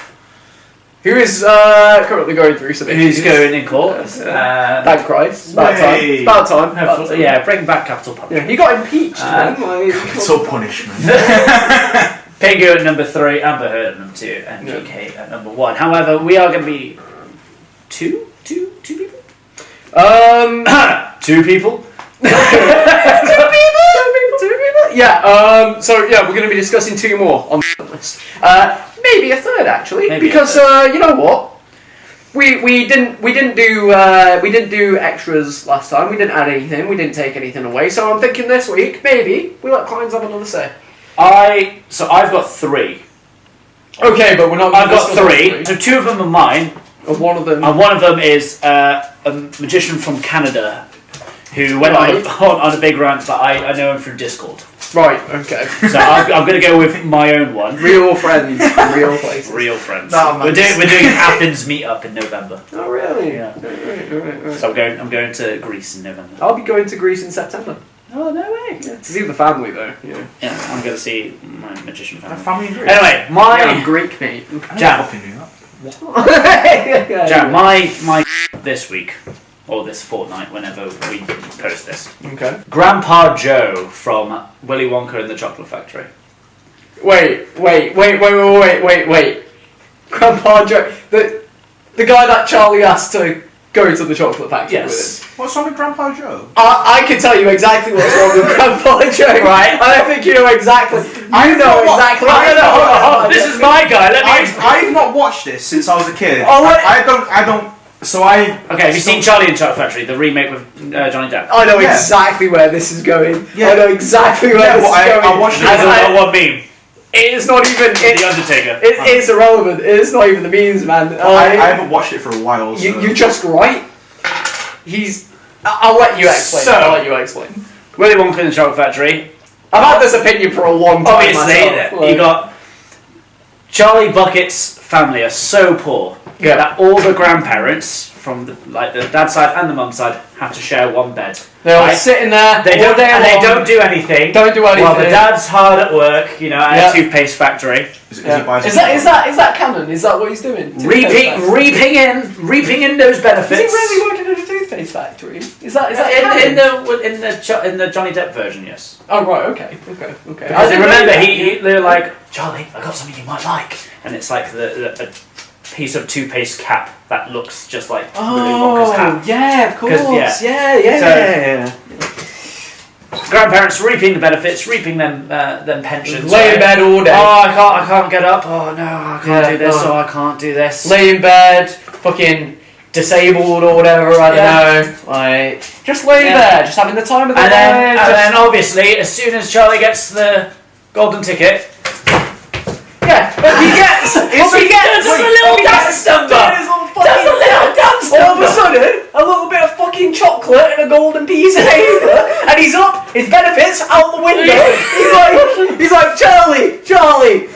who is currently going through some issues. who's going in court. Thank Christ. It's about time. It's about time. About time. Yeah, bring back capital punishment. Yeah, he got impeached, man. Capital punishment. Pingu at number 3, Amber Heard at number 2, and GK at number 1. However, we are going to be two people. 2 people. Two people. Yeah. So yeah, we're going to be discussing 2 more on the list. Maybe a 3rd actually, Maybe because you know what? We didn't do extras last time. We didn't add anything. We didn't take anything away. So I'm thinking this week maybe we let clients have another say. I've got 3. Okay, but we're not. I've got 3. So 2 of them are mine, And one of them. and one of them is a magician from Canada who went on a big rant, but I know him through Discord. Right. Okay. So I'm going to go with my own one. Real friends from real places. Real friends. No, we're doing an Athens meetup in November. Oh really? Yeah. Right. So I'm going to Greece in November. I'll be going to Greece in September. Oh no way! Yeah, to see the family though. Yeah. Yeah, I'm going to see my magician family. Family in Greece. Anyway, I'm Greek, mate. Jam. fucking knew that. Jam. My this week or this fortnight, whenever we post this. Okay. Grandpa Joe from Willy Wonka and the Chocolate Factory. Wait. Grandpa Joe, the guy that Charlie asked to go to the chocolate factory Yes. with him. What's wrong with Grandpa Joe? I can tell you exactly what's wrong with Grandpa Joe. Right. And I think you know exactly. I know exactly. Oh, this is my guy. Let me. I've not watched this since I was a kid. Oh, wait. I don't. So I. Okay, have you seen Charlie and the Chocolate Factory, the remake with Johnny Depp? I know Yeah. exactly where this is going. Yeah. I know exactly where Yeah, this well, is going. I watched it. I don't know what meme. It's not even. The Undertaker. It's irrelevant. It's not even the memes, man. I haven't watched it for a while. So. You're just right. I'll let you explain. So- I'll let you explain. Willy Wonka and the Chocolate Factory. I've had this opinion for a long time. Obviously, myself. you got Charlie Bucket's family are so poor that all the grandparents from the dad's side and the mum's side have to share one bed. They're all sitting there. They don't do anything. Don't do anything. While the dad's hard at work, at a toothpaste factory. Is that canon? Is that what he's doing? Reaping in those benefits. Is he really working at a toothpaste factory? Is that in the Johnny Depp version? Yes. Oh right, okay. Because remember, they're like, Charlie, I got something you might like, and it's like a piece of toothpaste cap that looks just like Willy Wonka's hat. Yeah, of course. Yeah. Grandparents reaping the benefits, reaping them pensions. Lay in bed all day. Oh, I can't get up. Oh no, I can't do this. Oh, I can't do this. Lay in bed, fucking disabled or whatever. I don't know. Like just lay there, just having the time of the day. And then obviously, as soon as Charlie gets the golden ticket. Yeah, he gets a little dance number. All of a sudden, a little bit of fucking chocolate and a golden piece of paper, and he's up. His benefits out the window. He's like, Charlie,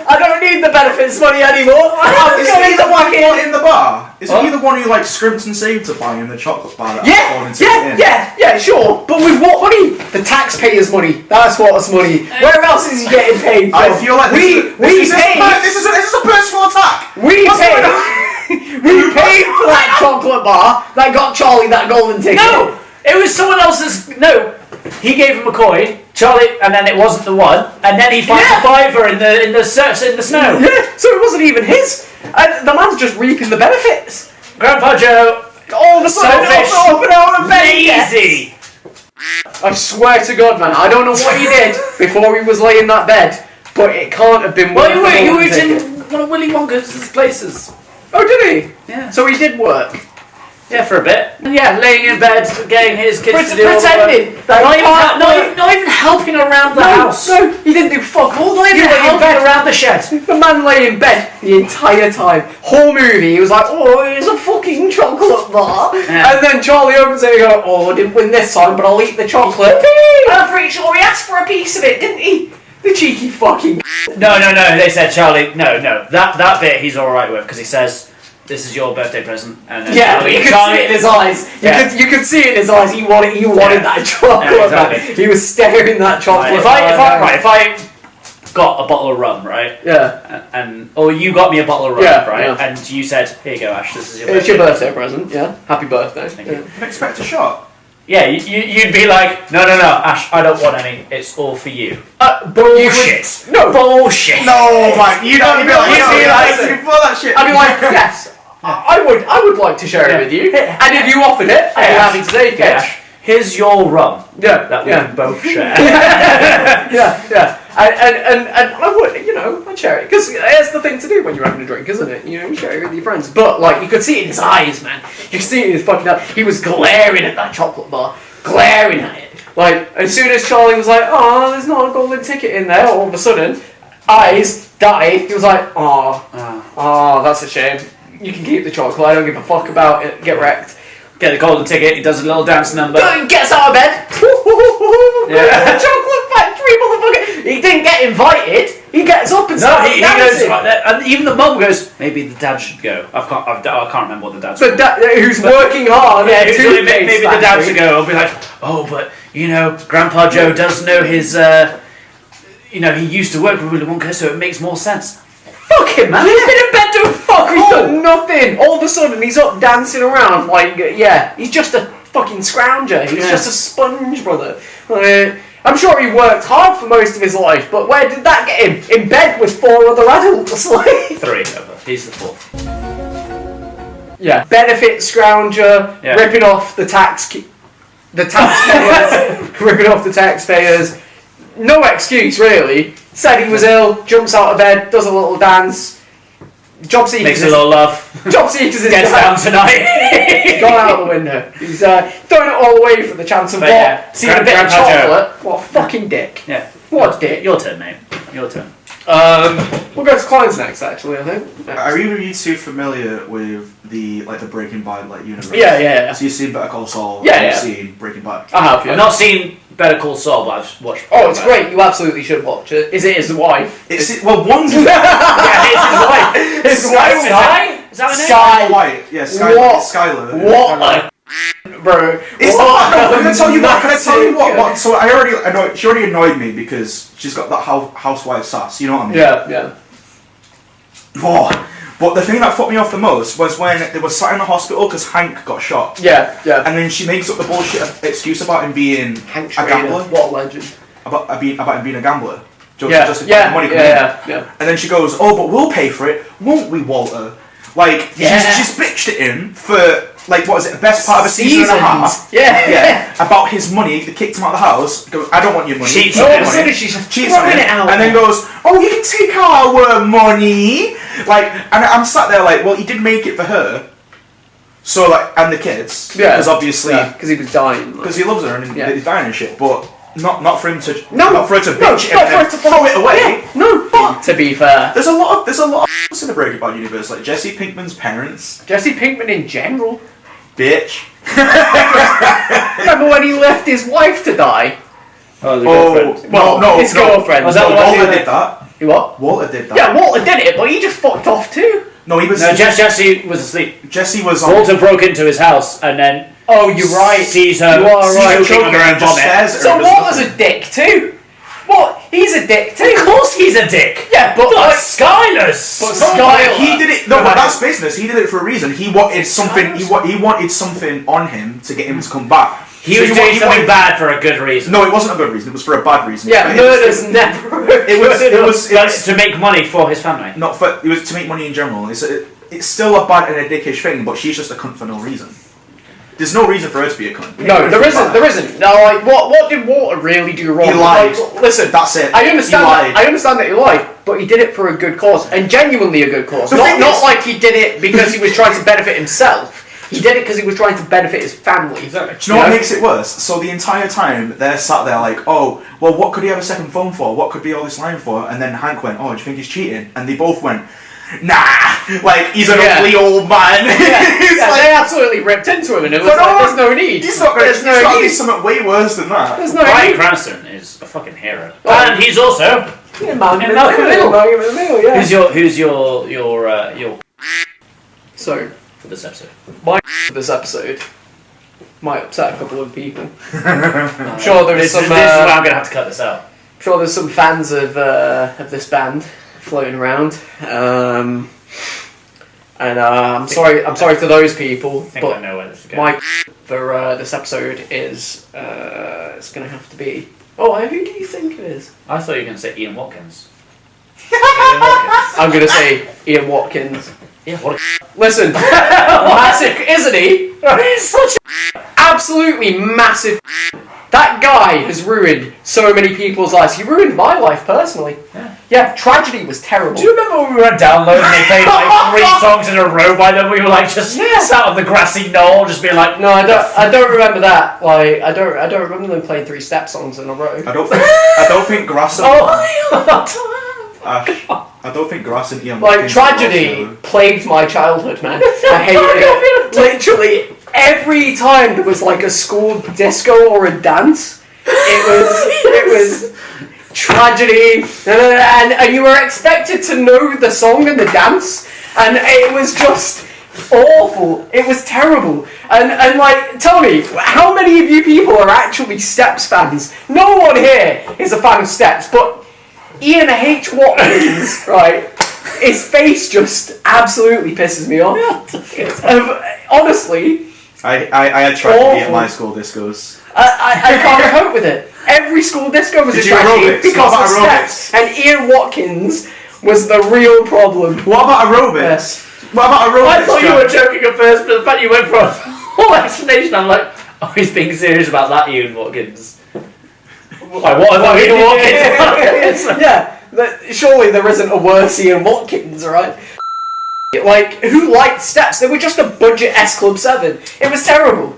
I don't need the benefits money anymore. Is he the one in the bar? Isn't he the one who scrimped and saved to buy in the chocolate bar? Yeah, sure. But with what money? The taxpayers' money. That's what's money. Where else is he getting paid from? I feel like this is a personal attack. We paid for that chocolate bar that got Charlie that golden ticket. No, it was someone else's. No, he gave him a coin, Charlie, and then it wasn't the one, and then he finds a fiver in the snow. Yeah, so it wasn't even his. And the man's just reaping the benefits. Grandpa Joe, all of a sudden, lazy. I swear to God, man, I don't know what he did before he was laying in that bed, but it can't have been. Well, he worked in one of Willy Wonka's places. Oh, did he? Yeah. So he did work. Yeah, for a bit. Yeah, laying in bed, getting his kids to do pretending. Not even helping around the house. No, he didn't do fuck all. Not even helping around the shed. The man lay in bed the entire time. Whole movie, he was like, oh, it's a fucking chocolate bar. Yeah. And then Charlie opens it and goes, oh, I didn't win this time, but I'll eat the chocolate. I'm pretty sure he asked for a piece of it, didn't he? The cheeky fucking. No. They said, Charlie, no. That bit he's alright with, because he says, this is your birthday present. And then you could see it in his eyes. You could see it in his eyes. He wanted that chocolate. Yeah, exactly. He was staring that chocolate. If I got a bottle of rum, right? Yeah. Or you got me a bottle of rum, right? Yeah. And you said, here you go, Ash. This is your birthday. It's your birthday present. Yeah. Happy birthday. Thank you. Expect a shot. Yeah, you'd be like, no, Ash, I don't want any. It's all for you. Bullshit. No. Bullshit. No, Mike, you don't be like, that shit. I'd be like, yes, I would like to share it with you. And if you offered it, I'd be happy to take it. Here's your rum. Yeah, that we can both share. yeah. And I would, I'd share it because it's the thing to do when you're having a drink, isn't it? You share it with your friends. But you could see it in his eyes, man. You could see it in his fucking eyes. He was glaring at that chocolate bar, glaring at it. As soon as Charlie was like, "Oh, there's not a golden ticket in there," all of a sudden, eyes died. He was like, "Oh, that's a shame. You can keep the chocolate. I don't give a fuck about it. Get wrecked." Get the golden ticket. He does a little dance number. Gets out of bed. Chocolate factory, motherfucker. He didn't get invited. He gets up and starts dancing. He goes right there, and even the mum goes, maybe the dad should go. I can't remember what the dad's. Who's working hard? Yeah, maybe the dad should go. I'll be like, oh, but Grandpa Joe does know his. He used to work with Willy Wonka, so it makes more sense. Fuck him, man. He's been in bed doing fuck all. He's done nothing. All of a sudden, he's up dancing around he's just a fucking scrounger. He's just a sponge, brother. I'm sure he worked hard for most of his life, but where did that get him? In bed with 4 other adults. 3 over. He's the 4th. Yeah. Benefit scrounger, ripping off the taxpayers. Ripping off the taxpayers. No excuse, really. Said he was ill, jumps out of bed, does a little dance. Job seekers. Makes a little love. Job seekers is gets down tonight. Gone out the window. He's throwing it all away for the chance of seeing a bit of chocolate. What a fucking dick. Yeah. What a dick. Your turn, mate. Your turn. We'll go to clients next, actually, I think. Are either of you two familiar with the Breaking Bad universe? Yeah. So you've seen Better Call Saul. Yeah. You've seen Breaking Bad. I have. Yeah. I've not seen Better Call Saul, but I've watched. Oh, it's great. You absolutely should watch it. Is it his wife? One's his wife. Yeah, it's his his wife Sky? died. Is that her name? Sky. White. Yeah, Skylar. What? Skylar. What a bro. It's What not. No, a can I tell you what? Can I tell you lunatic. what? So I know she already annoyed me because she's got that housewife sass. You know what I mean? Yeah. Oh, but the thing that fucked me off the most was when they were sat in the hospital because Hank got shot. Yeah. And then she makes up the bullshit excuse about him being Hank a gambler. What a legend. About him being a gambler. To Yeah. justify the money coming in. Yeah. And then she goes, "Oh, but we'll pay for it, won't we, Walter?" Like, Yeah. she's bitched at him for, like, what is it, the best part of a season and a half. Yeah. About his money. They kicked him out of the house. Goes, "I don't want your money." Cheats You on want him. money. As soon as she's just Cheats on throwing him. it out. And then goes, "Oh, you can take our money." Like, and I'm sat there like, well, he did make it for her. So, like, and the kids. Yeah. Because obviously, because he was dying. because he loves her and Yeah. he's dying and shit. But not for him to, No, not for her to no, bitch not and for then her to throw it away. Yeah, no, but to be fair, There's a lot of in the Breaking Bad universe, like Jesse Pinkman's parents, Jesse Pinkman in general. bitch. Remember when he left his wife to die? Oh, the Oh, girlfriend. Well, no, his no. girlfriend. Was that No, the one Walter who- did that. What? Walter did that. Yeah, Walter did it, but he just fucked off too. No, he was. No, Jesse was asleep. Jesse was on. Walter broke into his house and then Oh, you're right. sees her You are right. choking on her own and just vomit. stares at her. So and does Walter's nothing. a dick too. What? He's a dick too. Of course he's a dick. Yeah, but But like, Skylar's. But so- Skylar- He did it. No, but Right. that's business. He did it for a reason. He wanted something. He wanted something on him to get him to come back. He So was doing he something wanted- bad for a good reason. No, it wasn't a good reason. It was for a bad reason. yeah, But murder's never. It was But to make money for his family. not for. It was to make money in general. It's still a bad and a dickish thing, but she's just a cunt for no reason. There's no reason for her to be a cunt. No, there isn't. There isn't. Now, like, what did Walter really do wrong? He lied. Like, listen, That's it. I understand He that. lied. I understand that he lied, but he did it for a good cause, and genuinely a good cause. The Not thing not is- like he did it because he was trying to benefit himself. He did it because he was trying to benefit his family. Exactly. Do you know what makes it worse? So the entire time they're sat there like, oh, well, what could he have a second phone for? What could be all this line for? And then Hank went, oh, do you think he's cheating? And they both went, nah, like he's an Yeah. ugly old man. It's Yeah, like, they absolutely ripped into him, and it was But like, no, there's no need. he's not going There's to no be need. something way worse than that. There's no Bryan need. Cranston is a fucking hero. Oh. And he's also Yeah, man, In Malcolm Middle. Malcolm in the Middle, yeah. who's your So, for this episode. my for this episode might upset a couple of people. I'm sure there's This some. is where I'm gonna have to cut this out. Sure, there's some fans of this band floating around, and I'm sorry. I'm sorry to those people, I think I but know where this is going. my for this episode is it's going to have to be. Oh, who do you think it is? I thought you were gonna say Ian Watkins. Ian Watkins. I'm going to say Ian Watkins. Yeah, what a Listen, massive, isn't he? He's such Absolutely massive. That guy has ruined so many people's lives. He ruined my life personally. Yeah, Tragedy was terrible. Do you remember when we were downloading and they played like 3 songs in a row by them? We were like just sat on the grassy knoll, just being like, No, I don't remember that. Like, I don't remember them playing 3 Step songs in a row. I don't think Grass and oh, Ash, I don't think Grass and Ian Like, Watkins Tragedy were plaid my childhood, man. I hated it. Literally, every time there was like a school disco or a dance, it was Tragedy, and you were expected to know the song and the dance, and it was just awful. It was terrible. And like, tell me, how many of you people are actually Steps fans? No one here is a fan of Steps, but Ian H. Watkins, right? His face just absolutely pisses me off. Honestly, I had tried to be at Awful. my school discos. I can't cope with it. Every school disco was Did a you tragedy aerobics? because What of about Steps, and Ian Watkins was the real problem. What about aerobics? What about aerobics? I thought you Jack? were joking at first, but the fact you went for a whole explanation, I'm like, oh, he's being serious about that, Ian Watkins. Like, what about Ian Watkins? Yeah, surely there isn't a worse Ian Watkins, right? Like, who liked Steps? They were just a budget S Club 7. It was terrible.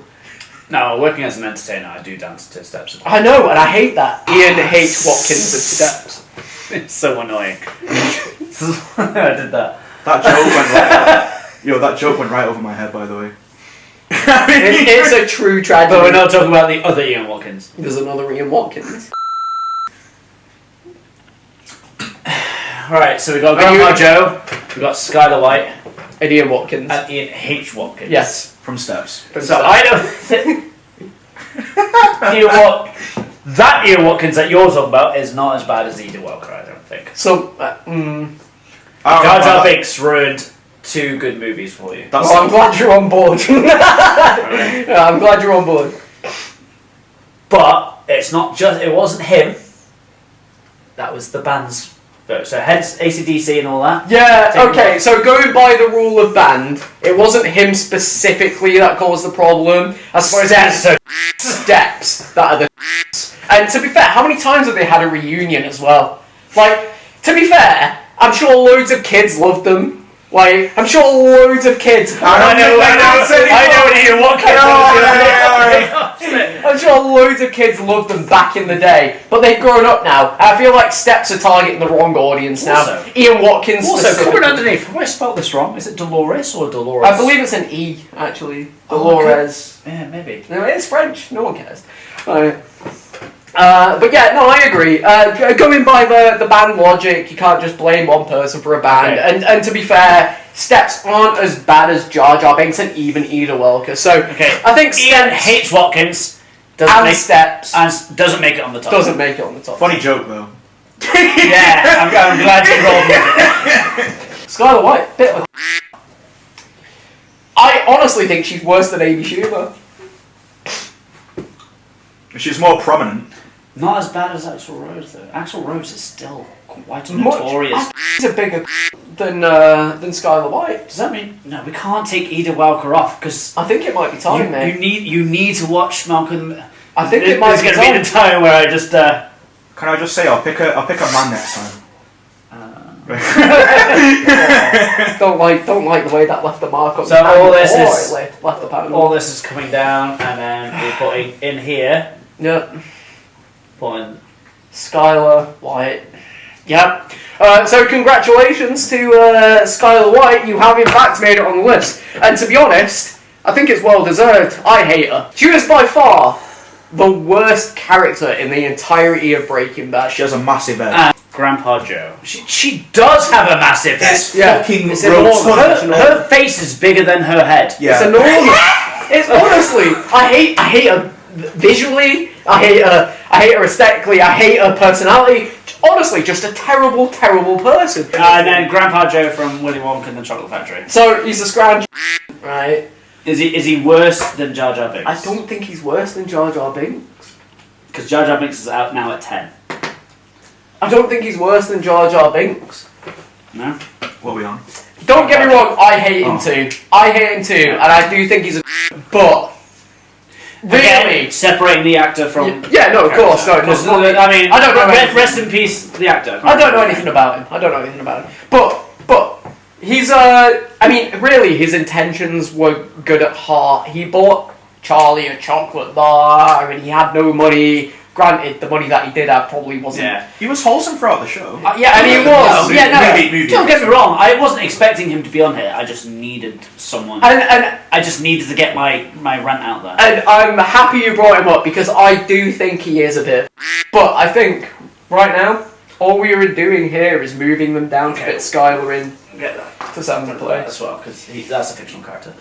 No, working as an entertainer, I do dance to Steps. I know, and I hate that. Ian H. Watkins of Steps. It's so annoying. I did that. That joke went right. Yo, that joke went right over my head, by the way. It's a true tragedy. But we're not talking about the other Ian Watkins. There's another Ian Watkins. Alright, so we got Are you- Grandma Joe. We've got Skylar White And Ian Watkins. and Ian H. Watkins. Yes. From Steps. So I don't think that Ian Watkins that you're talking about is not as bad as Edie Welker, I don't think. So, Jar Jar Binks ruined 2 good movies for you. well, I'm glad you're on board. Yeah, I'm glad you're on board. But it's not just, it wasn't him. That was the band's vote. So hence AC/DC and all that. Yeah, Take okay, so going by the rule of band, it wasn't him specifically that caused the problem. As far as steps that are the and to be fair, how many times have they had a reunion as well? Like, to be fair, I'm sure loads of kids loved them. Like, I'm sure loads of kids. I know Ian Watkins. I'm sure loads of kids loved them back in the day, but they've grown up now. I feel like Steps are targeting the wrong audience now. Also, Ian Watkins. Also, specifically. coming underneath, have I spelled this wrong? Is it Dolores or Dolores? I believe it's an E, actually. Dolores. Yeah, maybe. No, it's French. No one cares. But yeah, no, I agree. Going by the band logic, you can't just blame one person for a band. Okay. And to be fair, Steps aren't as bad as Jar Jar Binks and even Ida Welker. So Okay, I think Ian Steps H. Watkins and Steps doesn't make it on the top. doesn't make it on the top. Funny joke though. Yeah, I'm glad you rolled with it. Skylar White, bit of a I honestly think she's worse than Amy Schumer. She's more prominent. Not as bad as Axl Rose though. Axl Rose is still quite Much- notorious. She's a bigger than Skylar White. Does that mean no? We can't take Ida Welker off because I think it might be time, mate. you need to watch Malcolm. I think it might There's be going to be the time where I just. Can I just say I'll pick a man next time. Don't like the way that left the mark on So the panel, all this or is- it left the panel. All this is coming down, and then we're putting in here. Yep. Putting. Skylar White. Yep. So congratulations to Skylar White. You have in fact made it on the list. And to be honest, I think it's well deserved. I hate her. She is by far the worst character in the entirety of Breaking Bad. She has a massive head. Grandpa Joe. She does have a massive head. It's Yeah, fucking it's enormous. rotund. Her face is bigger than her head. Yeah. It's enormous. It's honestly, I hate her visually. I hate her aesthetically. I hate her personality. Honestly, just a terrible, terrible person. And then Grandpa Joe from Willy Wonka and the Chocolate Factory. So he's a scrounge, right? Is he worse than Jar Jar Binks? I don't think he's worse than Jar Jar Binks. Because Jar Jar Binks is out now at 10. I don't think he's worse than Jar Jar Binks. No? What are we on? Don't get me wrong, I hate him too. I hate him too, and I do think he's a but really, Again, separating the actor from. yeah, no, of course, no. Because, no, I mean, I don't know rest in peace, the actor. I don't know anything about him. But he's I mean, really, his intentions were good at heart. He bought Charlie a chocolate bar, and he had no money. Granted, the money that he did have probably wasn't. Yeah. He was wholesome throughout the show. Yeah, and he was. Yeah, no. Movie. Don't get me wrong. I wasn't expecting him to be on here. I just needed someone. And I just needed to get my rant out there. And I'm happy you brought him up because I do think he is a bit. But I think right now, all we are doing here is moving them down to fit Skylar in Get that to seventh place. as well because that's a fictional character.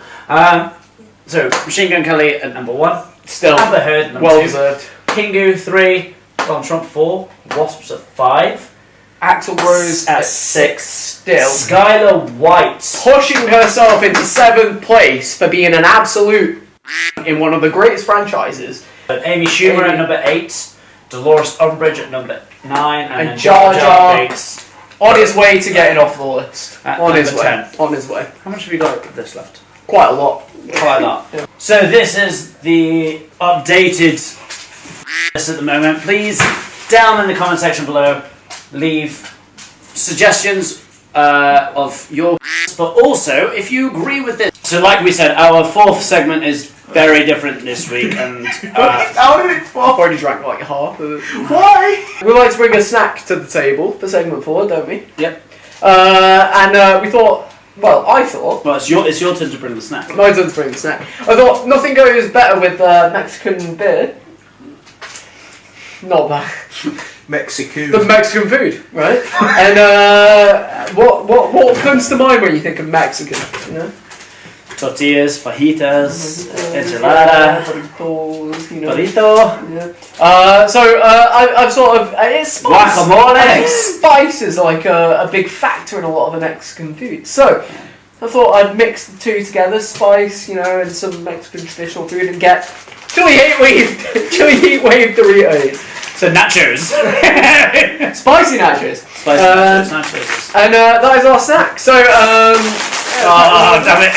So Machine Gun Kelly at number 1. Still, Amber Heard number well 2. deserved. Kingu 3. Donald Trump 4. Wasps at 5. Axl Rose At 6. still Skylar White. pushing herself into 7th place for being an absolute in one of the greatest franchises. Amy Schumer at number 8. Dolores Umbridge at number 9. And then Jar Jar Binks on his way to getting off the list. At On his number way. 10. On his way. How much have you got of this left? Quite a lot. Quite a lot. Yeah. So this is the updated list at the moment. Please, down in the comment section below, leave suggestions of your but also if you agree with this. So like we said, our 4th segment is very different this week and How did it I've fall? already drank like half of it. Why? We like to bring a snack to the table for segment 4, don't we? Yep. And we thought, well, I thought, Well, it's your turn to bring the snack. my turn to bring the snack. I thought nothing goes better with Mexican beer. Not that. Mexican. The Mexican food, right? And what comes to mind when you think of Mexican? You know? Tortillas, fajitas, enchilada, burritos, you know. burrito, Yeah. I've sort of it's spice. guacamole. I think spice is like a big factor in a lot of the Mexican food. So I thought I'd mix the two together, spice, you know, and some Mexican traditional food, and get chili heat wave Doritos. So nachos. Spicy nachos. Spicy nachos. And that is our snack. So, oh, damn it.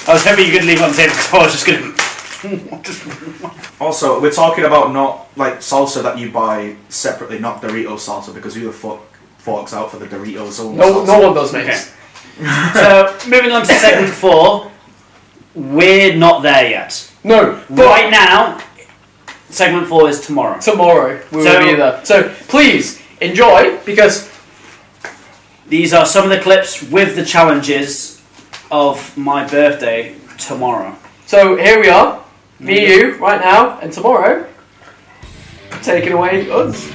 I was hoping you could leave on the table because I was just going to... Also, we're talking about not like salsa that you buy separately, not Doritos salsa, because who the fuck forks out for the Doritos own salsa? No one does, mate. Okay. So, moving on to segment 4. We're not there yet. No. Right now, segment 4 is tomorrow. Tomorrow we will be there. So, please, enjoy, because... These are some of the clips with the challenges of my birthday tomorrow. So, here we are. Me, you, right now, and tomorrow. Taking away us.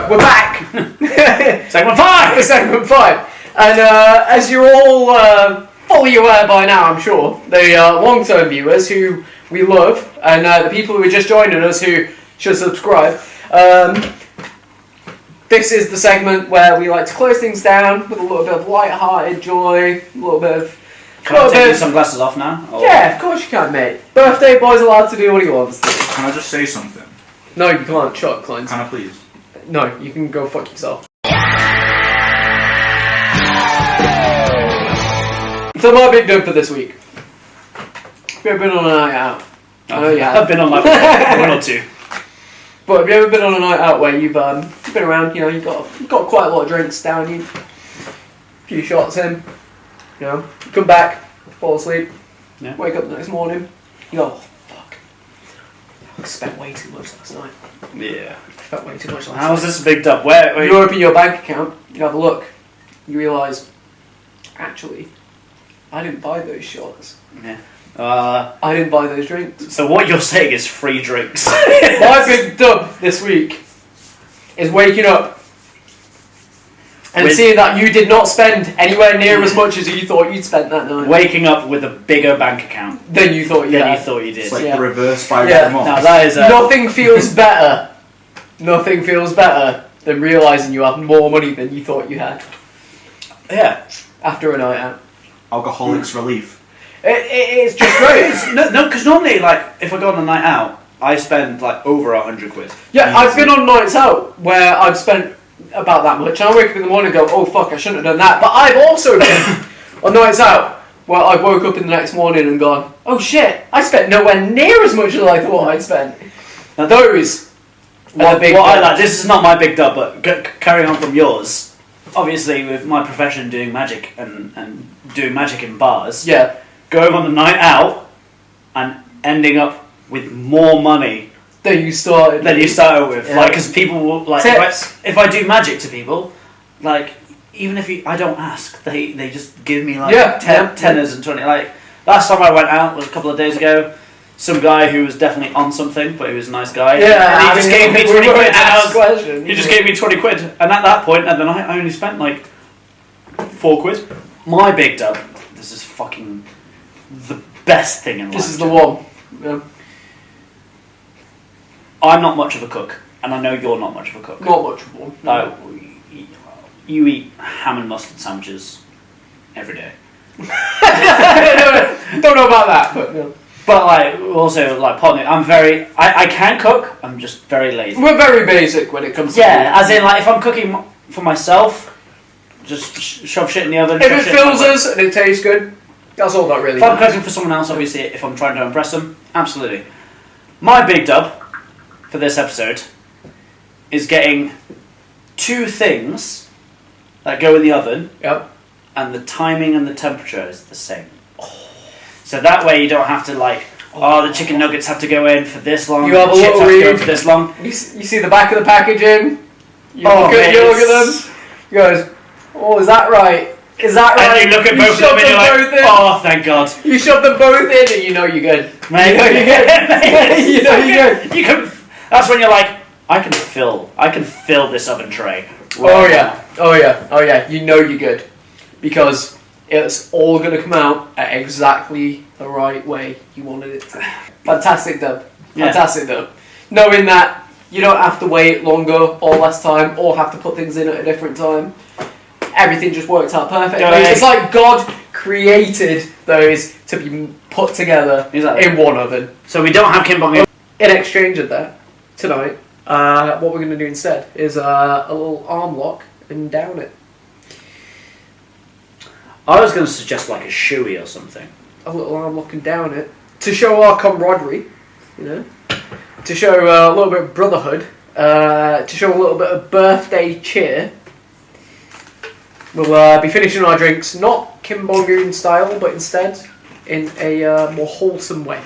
We're back! Segment 5! Segment 5. And as you're all fully aware by now, I'm sure, the long-term viewers who we love, and the people who are just joining us who should subscribe, this is the segment where we like to close things down with a little bit of light-hearted joy, a little bit of... Can I take these sunglasses off now? Or? Yeah, of course you can, mate. Birthday boy's allowed to do what he wants to. Can I just say something? No, you can't. Shut up, Klein. Can I please? No, you can go fuck yourself. So my big dub for this week. Have you ever been on a night out? I know you have. I've been on like one or two. But have you ever been on a night out where you've been around, you know, you've got quite a lot of drinks down you, a few shots in, you know, you come back, fall asleep, yeah. Wake up the next morning, you go, oh, fuck, I spent way too much last night. Yeah. I spent way too much last night. How's this big up? Where You open your bank account, you have a look, you realise, actually, I didn't buy those shots. Yeah. I didn't buy those drinks. So what you're saying is free drinks. My big dub this week is waking up and seeing that you did not spend anywhere near as much as you thought you'd spent that night. Waking up with a bigger bank account Than you thought you than had. you thought you did. It's like Yeah. the reverse by Yeah. the month. Now that is Nothing feels better. Nothing feels better than realising you have more money than you thought you had yeah. after a night out. alcoholics relief. It's just great. No, because normally, like, if I go on a night out, I spend like over 100 quid. Yeah, I've been on nights out where I've spent about that much, and I wake up in the morning and go, oh fuck, I shouldn't have done that. But I've also been on nights out where I woke up in the next morning and gone, oh shit, I spent nowhere near as much as I thought I'd spent. Now those are the big dubs. This is not my big dub, but carrying on from yours, obviously with my profession doing magic and doing magic in bars, Yeah. going on the night out and ending up with more money Than you started with. Yeah. Like, because people will, like, Tips. if I do magic to people, like, even if I don't ask, they just give me like Yeah, 10 tenors and 20. Like, last time I went out was a couple of days ago. Some guy who was definitely on something, but he was a nice guy. Yeah, and he just gave me 20 quid. He He just gave me 20 quid, and at that point, and then I only spent like 4 quid. My big dub. This is fucking the best thing in life. This is the one. Yeah. I'm not much of a cook, and I know you're not much of a cook. Not much of one. Like, you eat ham and mustard sandwiches every day. Don't know about that, but no. But like, also like, partner, I can cook. I'm just very lazy. We're very basic when it comes to Yeah, as in like, if I'm cooking for myself, just shove shit in the oven. If shove it shit in fills the oven. us and it tastes good, that's all that really If I'm matters. cooking for someone else, obviously, if I'm trying to impress them, absolutely. My big dub for this episode is getting 2 things that go in the oven, Yep. and the timing and the temperature is the same. So that way you don't have to like, the chicken nuggets have to go in for this long, You have the a chips little have to go in read. for this long. You see the back of the packaging, you look mate, at them, you goes, oh, is that right? Is that right? And you look at both of them and you're like, oh, thank God. You shove them both in and you know you're good. Mate, You know you're good. You know you're good. You can. That's when you're like, I can fill this oven tray. Oh yeah, oh yeah, oh yeah. You know you're good because it's all going to come out at exactly the right way you wanted it to. Fantastic dub. Yeah. Fantastic dub. Knowing that you don't have to wait longer or less time or have to put things in at a different time. Everything just works out perfectly. Yeah. It's like God created those to be put together in one oven. So we don't have kimbang. In exchange of that, tonight, what we're going to do instead is a little arm lock and down it. I was going to suggest like a shoey or something. A little arm lock and down it to show our camaraderie, you know, to show a little bit of brotherhood, to show a little bit of birthday cheer. We'll be finishing our drinks not Kimbongoon style, but instead in a more wholesome way.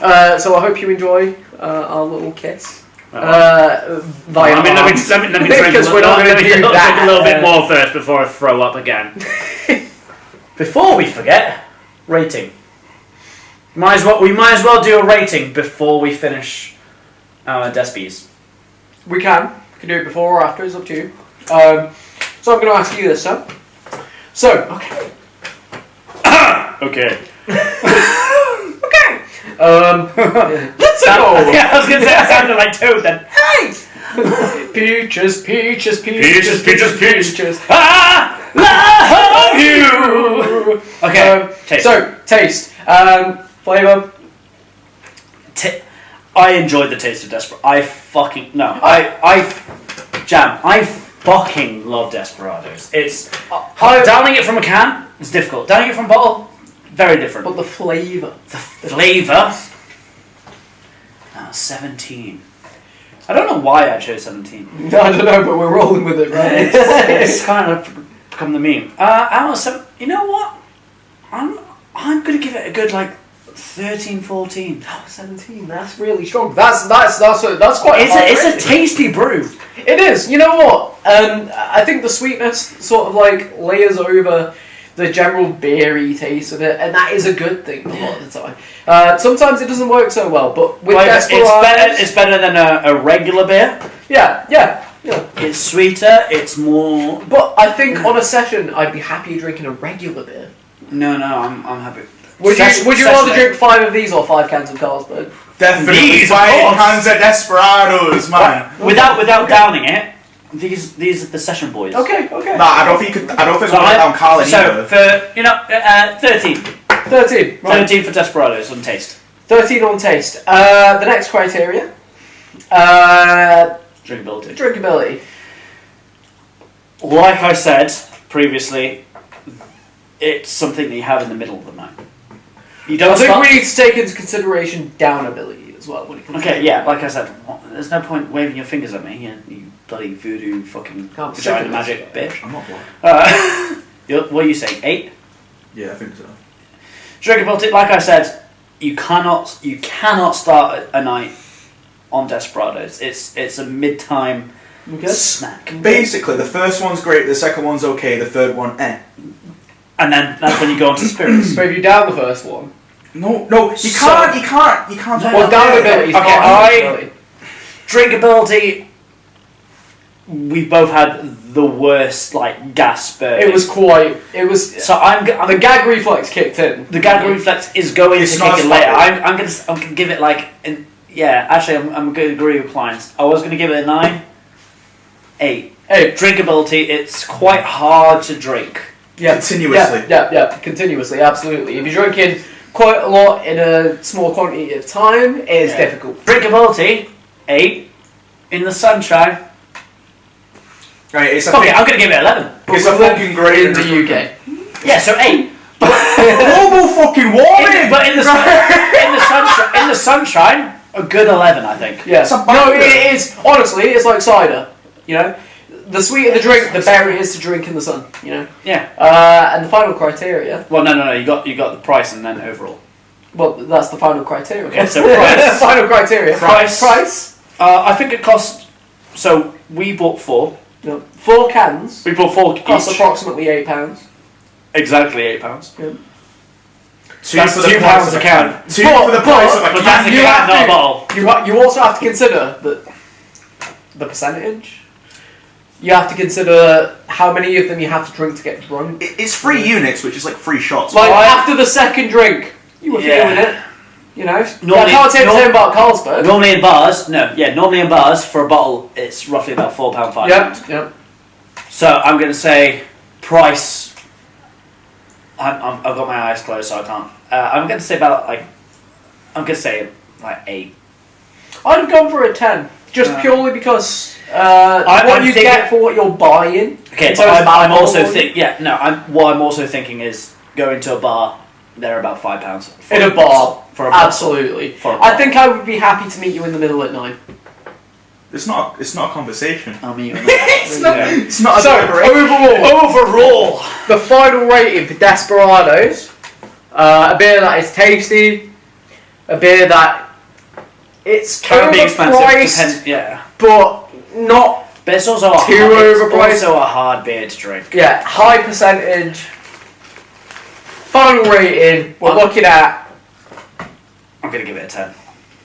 So I hope you enjoy our little kiss. Let me drink because we're not going to do that. a little bit more first before I throw up again. Before we forget, rating. We might as well do a rating before we finish our Despies. We can do it before or after, it's up to you. So I'm going to ask you this, sir. So, okay. Okay. Okay. Let's go. Yeah, I was going to say it sounded like Toad then. Hey. Peaches, peaches, peaches, Peaches, peaches, peaches. peaches. I love you. Okay. Taste. So taste, flavor. I enjoyed the taste of Desperados. I fucking love Desperados. It's downing it from a can is difficult. Downing it from a bottle, very different. But the flavour. The flavour. 17. I don't know why I chose 17. I don't know, but we're rolling with it, right? It's kind of become the meme. Out of 7, you know what? I'm gonna give it a good like 13, 14. Oh, 17. That's really strong. That's quite. It's a tasty brew. It is. You know what? I think the sweetness sort of like layers over the general beery taste of it, and that is a good thing a lot of the time. Sometimes it doesn't work so well, but with Desperados, it's better than a regular beer. Yeah. It's sweeter. It's more. But I think on a session, I'd be happy drinking a regular beer. No, I'm happy. Would you rather drink 5 of these or 5 cans of Carlsberg? Definitely These, of 5 course. cans of Desperados, man. Without downing it, These are the session boys. Okay. Nah, I don't think we're going So down Carlin so either. for 13. 13. Right. 13 for Desperados on taste. 13 on taste. The next criteria. Drinkability. Drinkability. Like I said previously, it's something that you have in the middle of the night. You don't. I think we need to take into consideration downability as well when it comes. Okay, yeah, like I said, there's no point waving your fingers at me, you bloody voodoo fucking Can't vagina stick magic it. bitch. I'm not blind. What are you saying? 8? Yeah, I think so. Drinkability, like I said, you cannot start a night on Desperados. It's a mid-time snack. Basically, the first one's great, the second one's okay, the third one, eh. And then that's when you go on to spirits. So if you down the first one. No, you can't. Well, downability is Okay, drinkability. We both had the worst gas burning. It was. So The gag reflex kicked in. The gag reflex is going It's to not kick in as later. bad. I'm gonna give it actually I'm going to agree with clients. I was gonna give it a 9. 8. Drinkability. It's quite hard to drink. Yeah. Continuously. Yeah, continuously, absolutely. If you're drinking quite a lot in a small quantity of time, it is difficult. Drinkability, 8. In the sunshine. Right, it's a Okay, I'm going to give it 11. It's a fucking great in the UK. Yeah, so 8. global fucking warming. But in the sunshine, a good 11, I think. Yeah. It's a No, banger. it is. Honestly, it's like cider. You know, the sweeter the drink, the better it is to drink in the sun. You know. Yeah. And the final criteria. Well, no. You got the price and then overall. Well, that's the final criteria. Okay, so price. Final criteria. Price. Price. I think it cost. So we bought 4. No, 4 cans. We bought 4 Cost each. approximately £8. Exactly £8. Yeah. That's for the £2 price of a can. 2 for the price of a But can. that's a You can, have not a to- bottle. You also have to consider the percentage. You have to consider how many of them you have to drink to get drunk. It's 3 units, which is like 3 shots. Like Right. after the second drink, you were Yeah. feeling it. You know. Normally- I can't say the same about Carlsberg. Normally in bars, for a bottle, it's roughly about £4.50. Yep. So I'm going to say price. I've got my eyes closed, so I can't. I'm going to say about I'm going to say 8. I'd have gone for a 10, just purely because I'm what you thinking- get for what you're buying. Okay, in but terms of I'm also alcohol. what I'm also thinking is going to a bar. They're about £5 In a bar, for a bottle. absolutely. For a I bottle. think I would be happy to meet you in the middle at 9. It's not a conversation. I mean, It's not a So deliberate. overall, the final rating for Desperados, a beer that is tasty, a beer that it's can be expensive. overpriced, Yeah, but not but it's also overpriced. a hard beer to drink. yeah, high percentage. Final rating, we're looking at. I'm going to give it a 10.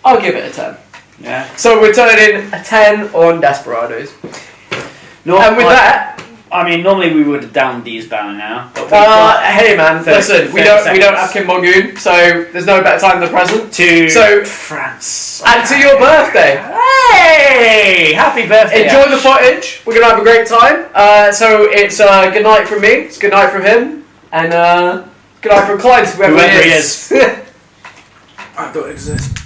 I'll give it a 10. Yeah. So we're turning a 10 on Desperados. And with that, I mean, normally we would have downed these by now. But hey man, 30 listen, we don't seconds. have Kim Mongoon, so there's no better time than the present. to So- France. And to your birthday. Hey! Happy birthday! Enjoy Ash. the footage. We're gonna have a great time. So it's good night from me. It's good night from him, and good night from Clyde, whoever he is. I don't exist.